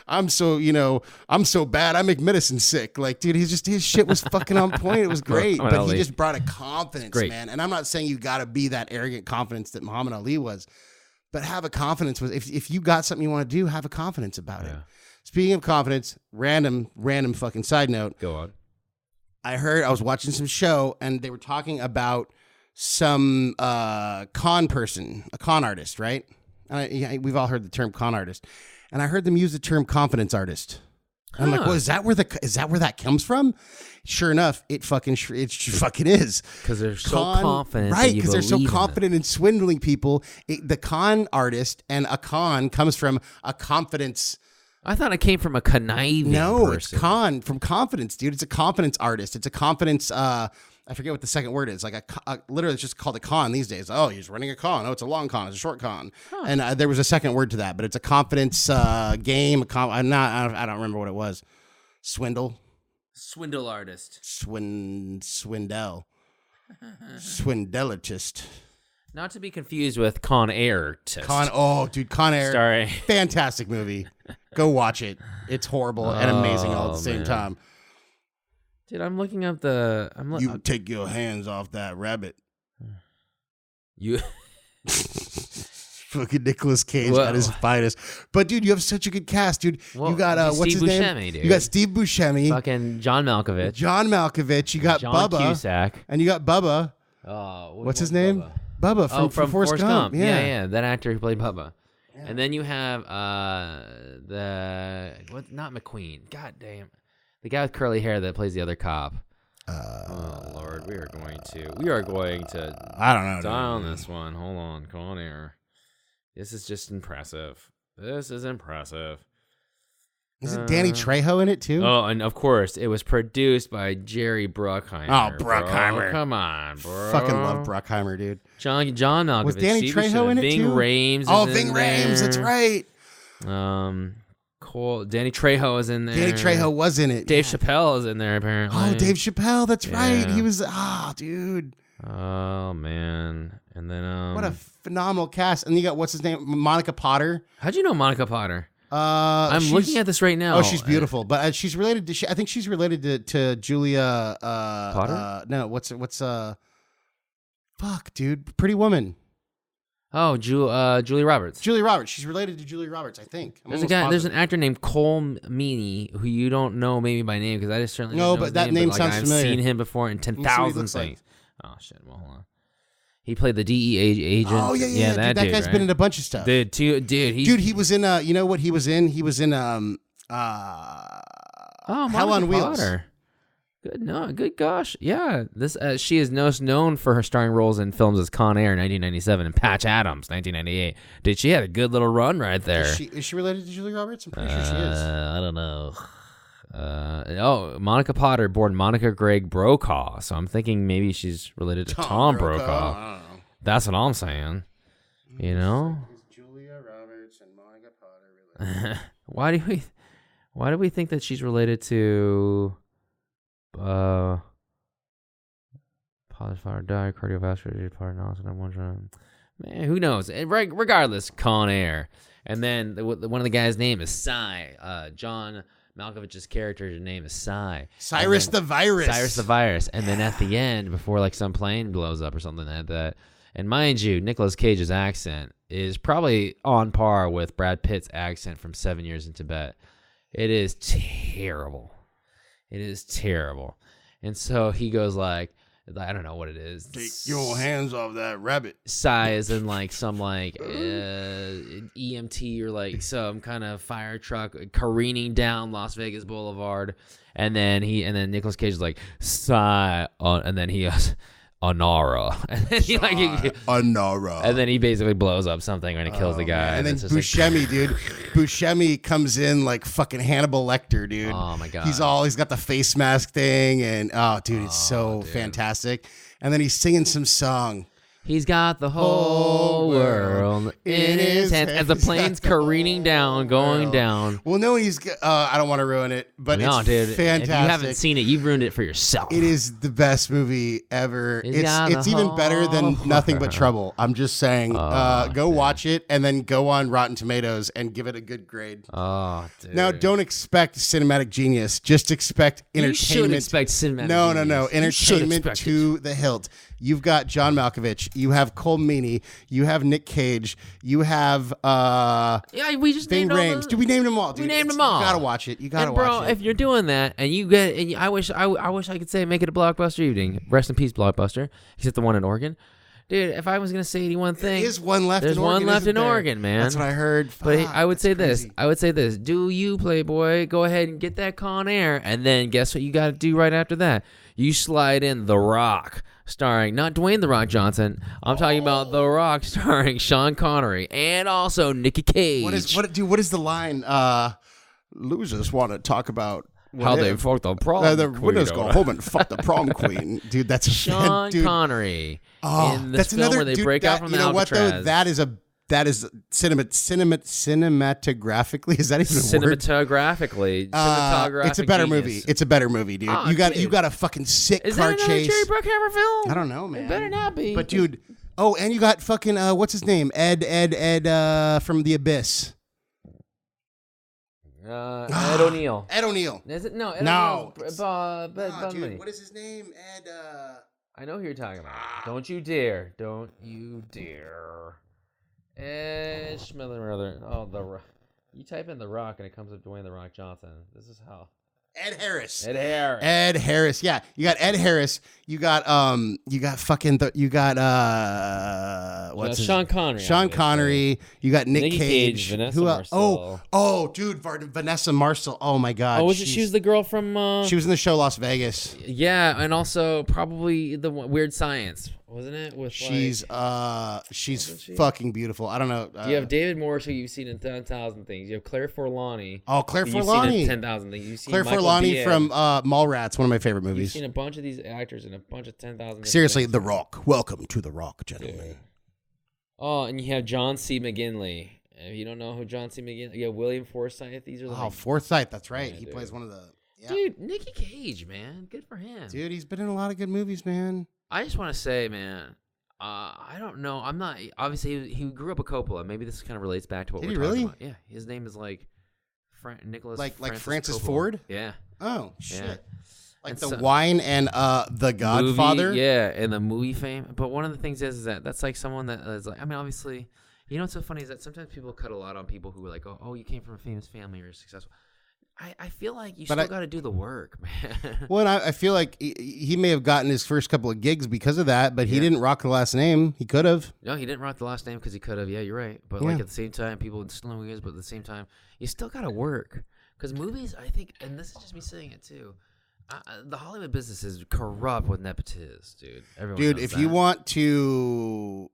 I'm so bad, I make medicine sick. Dude, his shit was fucking on point. It was great, but he just brought a confidence, man. And I'm not saying you got to be that arrogant confidence that Muhammad Ali was, but have a confidence with if you got something you want to do, have a confidence about it. Speaking of confidence, random fucking side note. Go on. I was watching some show and they were talking about some con person, a con artist, right? We've all heard the term con artist, and I heard them use the term confidence artist. I'm like, well, is that where that comes from? Sure enough, it fucking is. Because they're so confident, right? Because they're so confident in swindling people. The con artist and a con comes from a confidence. I thought it came from a conniving. No, person. It's from confidence, dude. It's a confidence artist. It's a confidence. I forget what the second word is. Literally, it's just called a con these days. Oh, he's running a con. Oh, it's a long con. It's a short con. Huh. And there was a second word to that, but it's a confidence game. I don't remember what it was. Swindle artist. Swindle. Swindelitist. Not to be confused with Con Air. Con Air. Sorry. Fantastic movie. Go watch it. It's horrible and amazing all at the same time. Dude, I'm looking up you take your hands off that rabbit. You fucking Nicolas Cage at his finest. But dude, you have such a good cast, dude. Well, you got what's his name? Dude. You got Steve Buscemi. Fucking John Malkovich. You got John Bubba. Cusack. And you got Bubba. What's his name? Bubba from Forrest Gump. Yeah, that actor who played Bubba. Yeah. And then you have not McQueen. God damn. The guy with curly hair that plays the other cop. Oh Lord, we are going to. I don't know. Down this one. Hold on, come on here. This is just impressive. This is impressive. Is it Danny Trejo in it too? Oh, and of course, it was produced by Jerry Bruckheimer. Oh, Bruckheimer! Bro. Come on, bro. Fucking love Bruckheimer, dude. John Malkovich. Was Danny Trejo in it Ving too? Rhames. Ving Rhames. That's right. Danny Trejo is in there. Danny Trejo was in it. Dave Chappelle is in there apparently. Oh, Dave Chappelle. That's right. He was. Dude. Oh man. And then what a phenomenal cast. And you got what's his name? Monica Potter. How'd you know Monica Potter? I'm looking at this right now. Oh, she's beautiful. But she's related to. I think she's related to Julia. Potter. No. What's fuck, dude. Pretty Woman. Oh, Julia Roberts. Julia Roberts. She's related to Julia Roberts, I think. There's an actor named Cole Meany who you don't know maybe by name because I just certainly no, don't know but that name sounds familiar. I've seen him before in 10,000 things. Like. Oh shit! Well, hold on. He played the DEA agent. Oh yeah. That guy's been in a bunch of stuff. Dude, he was in. You know what he was in? He was in. Hell on Wheels. Potter. Good gosh. Yeah. This she is most known for her starring roles in films as Con Air 1997 and Patch Adams 1998. Dude, she had a good little run right there. Is she related to Julia Roberts? I'm pretty sure she is. I don't know. Monica Potter born Monica Gregg Brokaw. So I'm thinking maybe she's related to Tom Brokaw. That's what I'm saying. You know? Is Julia Roberts and Monica Potter related? Why do we think that she's related to polyfather died, cardiovascular disease, part analysis, man, who knows? Regardless, Con Air. And then one of the guys' name is Cy. John Malkovich's character's name is Cy. Cyrus the Virus. And then at the end, before like some plane blows up or something like that, and mind you, Nicolas Cage's accent is probably on par with Brad Pitt's accent from 7 Years in Tibet. It is terrible. And so he goes like, I don't know what it is. Take your hands off that rabbit. Psy is in like some like EMT or like some kind of fire truck careening down Las Vegas Boulevard, and then Nicolas Cage is like Psy, and then he goes Anara, and then he like Anara, and then he basically blows up something and it kills the guy. And then Buscemi, dude, Buscemi comes in like fucking Hannibal Lecter, dude. Oh my god, he's got the face mask thing, and it's so fantastic. And then he's singing some song. He's got the whole world in his hands as the plane's careening down, going down. Well, no, I don't want to ruin it, but it's fantastic. If you haven't seen it, you've ruined it for yourself. It is the best movie ever. It's even better than Nothing But Trouble. I'm just saying, go watch it and then go on Rotten Tomatoes and give it a good grade. Oh, dude. Now, don't expect cinematic genius. Just expect entertainment. You should expect cinematic genius. No. Entertainment to the hilt. You've got John Malkovich. You have Cole Meany. You have Nick Cage. You have we just Ving named Rhames. Dude, we named them all. Dude. We named them all. You gotta watch it. Watch it. If you're doing that and you get, and I wish I could say make it a blockbuster evening. Rest in peace, Blockbuster. Except the one in Oregon. Dude, if I was gonna say anyone thing, there is one left. There's in Oregon, one left in Oregon, man. That's what I heard. But I would say this. Do you, Playboy? Go ahead and get that Con Air, and then guess what you got to do right after that? You slide in The Rock, starring not Dwayne The Rock Johnson. I'm talking about The Rock, starring Sean Connery and also Nicky Cage. What is the line? Losers want to talk about how they fucked the prom. The winners go home and fuck the prom queen, dude. That's Sean Connery. In this that's film another where they break out from the Alcatraz. Alcatraz. What though? That is cinematographically. Is that even a word? Cinematographically, it's a better movie. It's a better movie, dude. You got a fucking sick is car that another chase. Jerry Bruckheimer film? I don't know, man. It better not be. But dude, and you got fucking what's his name? Ed from The Abyss. Ed O'Neill. Ed O'Neill. Is it? No. Ed no. Dude, what is his name? Ed. I know who you're talking about. Don't you dare. Ed Schmiller. Oh, you type in The Rock and it comes up Dwayne The Rock Johnson. This is how. Ed Harris. Yeah, you got Ed Harris. You got Sean Connery. Sean Connery. You got Nick Cage. Vanessa Marcel. Dude, Vanessa Marcel. Oh my God. Oh, she was the girl from? She was in the show Las Vegas. Yeah, and also probably the Weird Science, wasn't it? She's fucking beautiful. I don't know. You have David Morse, who you've seen in 10,000 Things. You have Claire Forlani. Oh, Claire Forlani. Forlani. You've seen in 10,000 Things. You've seen Claire Michael Forlani Biehn. from Mallrats, one of my favorite movies. You've seen a bunch of these actors in a bunch of 10,000. Seriously, The Rock. Welcome to The Rock, gentlemen. Yeah. Oh, and you have John C. McGinley. If you don't know who John C. McGinley, you have William Forsythe. These are Forsythe. That's right. Yeah, he plays one of the. Yeah. Dude, Nicky Cage, man, good for him. Dude, he's been in a lot of good movies, man. I just want to say, man. I don't know. I'm not. Obviously, he grew up a Coppola. Maybe this kind of relates back to what we're talking about. Yeah, his name is like Nicholas. Like Francis Coppola. Ford. Yeah. Oh shit. Yeah. Like The Wine and The Godfather. Movie, yeah, and the movie fame. But one of the things is that that's like someone that is like. I mean, obviously, you know what's so funny is that sometimes people cut a lot on people who are like, oh, you came from a famous family or successful. I feel like you still got to do the work, man. Well, and I feel like he may have gotten his first couple of gigs because of that, but he didn't rock the last name. He could have. No, he didn't rock the last name because he could have. Yeah, you're right. But like at the same time, people still know who he is. But at the same time, you still got to work because movies. I think, and this is just me saying it too. The Hollywood business is corrupt with nepotists, dude. Everyone knows if that. you want to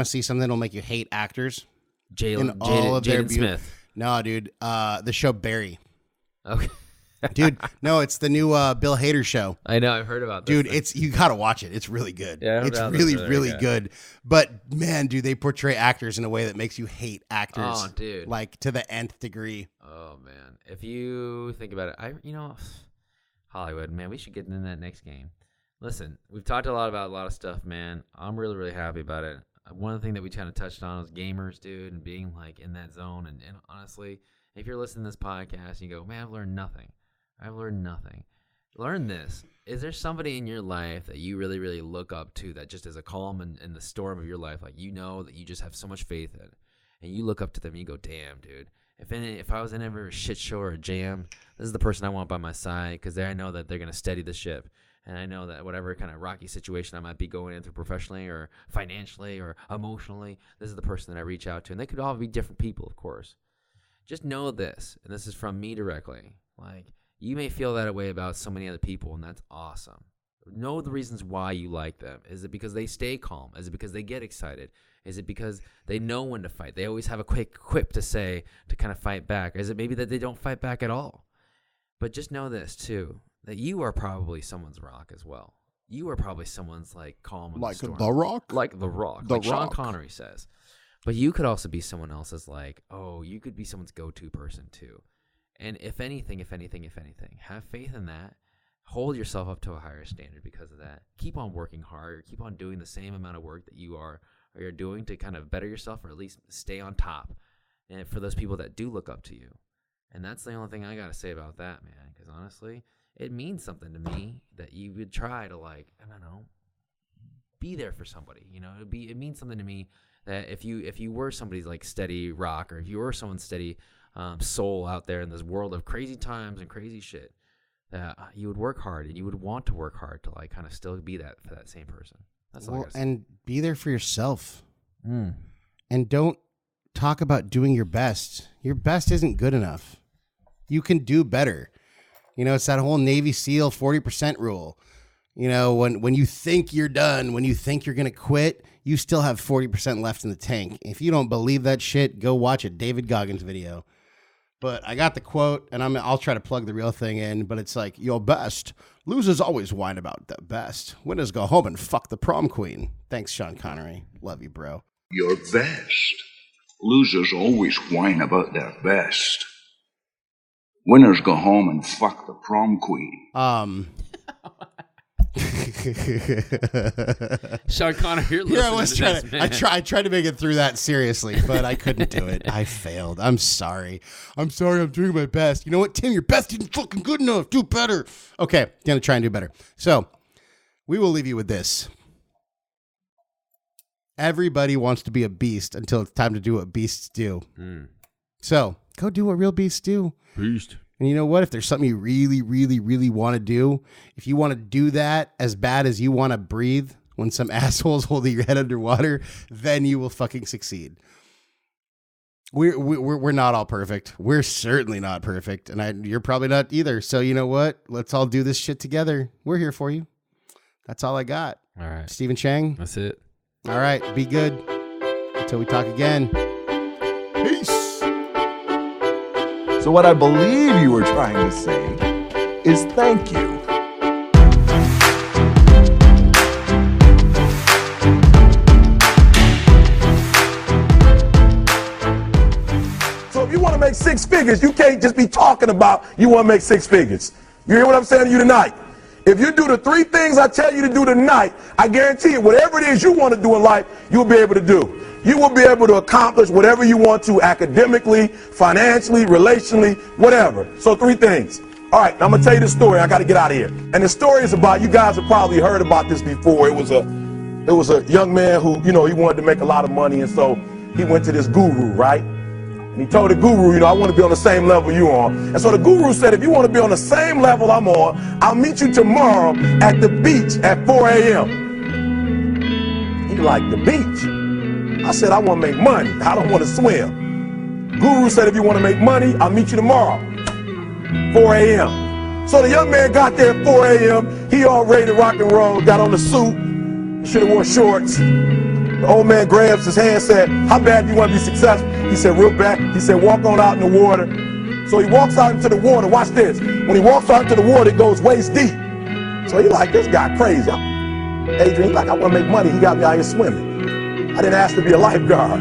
see something that'll make you hate actors, Jaden Smith. No, dude. The show Barry. Okay. Dude, no, it's the new Bill Hader show. I know, I've heard about this. Dude, you gotta watch it. It's really good. Yeah, it's really good. But man, dude, they portray actors in a way that makes you hate actors. Oh, dude, like to the nth degree. Oh man, if you think about it, Hollywood, man, we should get into that next game. Listen, we've talked a lot about a lot of stuff, man. I'm really, really happy about it. One of the things that we kind of touched on was gamers, dude, and being like in that zone. And honestly, if you're listening to this podcast and you go, man, I've learned nothing. Learn this. Is there somebody in your life that you really, really look up to that just is a calm in the storm of your life? Like, you know that you just have so much faith in. And you look up to them and you go, damn, dude. If I was in ever a shit show or a jam, this is the person I want by my side because I know that they're going to steady the ship. And I know that whatever kind of rocky situation I might be going into professionally or financially or emotionally, this is the person that I reach out to. And they could all be different people, of course. Just know this, and this is from me directly. Like, you may feel that way about so many other people, and that's awesome. Know the reasons why you like them. Is it because they stay calm? Is it because they get excited? Is it because they know when to fight? They always have a quick quip to say to kind of fight back. Or is it maybe that they don't fight back at all? But just know this, too. That you are probably someone's rock as well. You are probably someone's like calm in the storm. The Rock? Like The Rock. Like Sean Connery says. But you could also be someone else's like, you could be someone's go-to person too. And if anything, have faith in that. Hold yourself up to a higher standard because of that. Keep on working hard. Keep on doing the same amount of work that you're doing to kind of better yourself or at least stay on top. And for those people that do look up to you. And that's the only thing I got to say about that, man. Because honestly, it means something to me that you would try to be there for somebody. It means something to me that if you were somebody's like steady rock, or if you were someone's steady soul out there in this world of crazy times and crazy shit, that you would work hard and you would want to work hard to like kind of still be that for that same person. That's all I gotta say. And be there for yourself. And don't talk about doing your best. Your best isn't good enough. You can do better. It's that whole Navy SEAL 40% rule. When you think you're done, when you think you're going to quit, you still have 40% left in the tank. If you don't believe that shit, go watch a David Goggins video. But I got the quote, and I'll try to plug the real thing in, but it's like, your best. Losers always whine about the best. Winners go home and fuck the prom queen. Thanks, Sean Connery. Love you, bro. Your best. Losers always whine about their best. Winners go home and fuck the prom queen. Sean Connery, you're listening I tried to make it through that seriously, but I couldn't do it. I failed. I'm sorry. I'm doing my best. You know what, Tim? Your best isn't fucking good enough. Do better. Okay, gonna try and do better. So, we will leave you with this. Everybody wants to be a beast until it's time to do what beasts do. So, go do what real beasts do. Beast. And you know what? If there's something you really, really, really want to do, if you want to do that as bad as you want to breathe when some asshole's holding your head underwater, then you will fucking succeed. We're not all perfect. We're certainly not perfect. And you're probably not either. So you know what? Let's all do this shit together. We're here for you. That's all I got. All right. Stephen Chang. That's it. All right. Be good. Until we talk again. Peace. So what I believe you were trying to say is thank you. So if you want to make six figures, you can't just be talking about you want to make six figures. You hear what I'm saying to you tonight? If you do the three things I tell you to do tonight, I guarantee you, whatever it is you want to do in life, you'll be able to do. You will be able to accomplish whatever you want to academically, financially, relationally, whatever. So three things. All right, I'm going to tell you this story. I got to get out of here. And the story is about, you guys have probably heard about this before. It was a young man who, he wanted to make a lot of money. And so he went to this guru, right? And he told the guru, I want to be on the same level you on. And so the guru said, if you want to be on the same level I'm on, I'll meet you tomorrow at the beach at 4 a.m. He like, the beach? I said, I want to make money. I don't want to swim. Guru said, if you want to make money, I'll meet you tomorrow, 4 a.m. So the young man got there at 4 a.m. He all ready to rock and roll, got on the suit, should have worn shorts. The old man grabs his hand, said, how bad do you want to be successful? He said, real bad. He said, walk on out in the water, So he walks out into the water. Watch this. When he walks out into the water, it goes waist deep. So he like, this guy crazy. Adrian, he's like, I want to make money. He got me out here swimming. I didn't ask to be a lifeguard.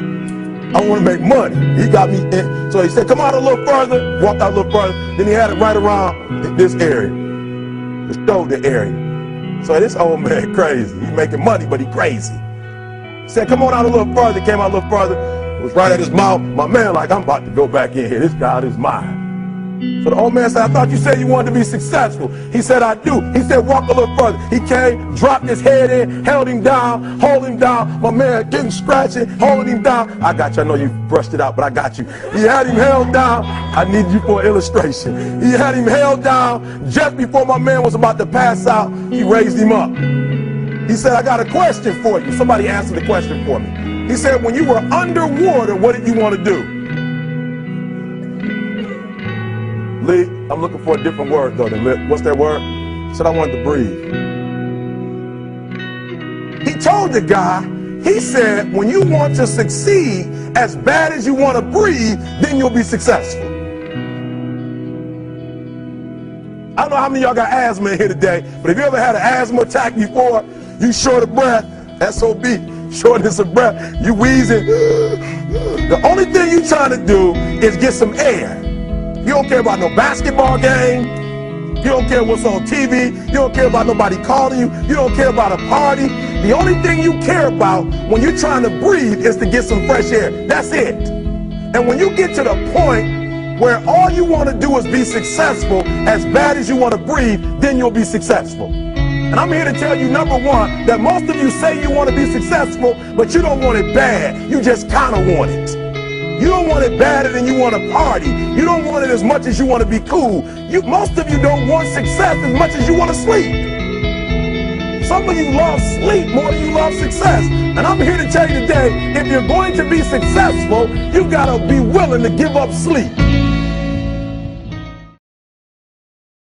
I want to make money. He got me in. So he said, come out a little further. Walked out a little further. Then he had it right around this area, the shoulder area. So this old man crazy. He's making money, but he crazy. He said, come on out a little further. Came out a little further. It was right at his mouth. My man like, I'm about to go back in here. This God is mine. So the old man said, I thought you said you wanted to be successful. He said, I do. He said, walk a little further. He came, dropped his head in, held him down, hold him down. My man getting scratching, holding him down. I got you. I know you brushed it out, but I got you. He had him held down. I need you for an illustration. He had him held down. Just before my man was about to pass out, he raised him up. He said, I got a question for you. Somebody answer the question for me. He said, when you were underwater, what did you want to do? Lee, I'm looking for a different word though than lip. What's that word? He said, I wanted to breathe. He told the guy, he said, when you want to succeed as bad as you want to breathe, then you'll be successful. I don't know how many of y'all got asthma in here today, but if you ever had an asthma attack before, you short of breath, SOB, shortness of breath, you wheezing. The only thing you trying to do is get some air. You don't care about no basketball game. You don't care what's on TV. You don't care about nobody calling you. You don't care about a party. The only thing you care about when you're trying to breathe is to get some fresh air. That's it. And when you get to the point where all you want to do is be successful as bad as you want to breathe, then you'll be successful. And I'm here to tell you, number one, that most of you say you want to be successful, but you don't want it bad. You just kind of want it. You don't want it badder than you want to party. You don't want it as much as you want to be cool. Most of you don't want success as much as you want to sleep. Some of you love sleep more than you love success. And I'm here to tell you today, if you're going to be successful, you've got to be willing to give up sleep.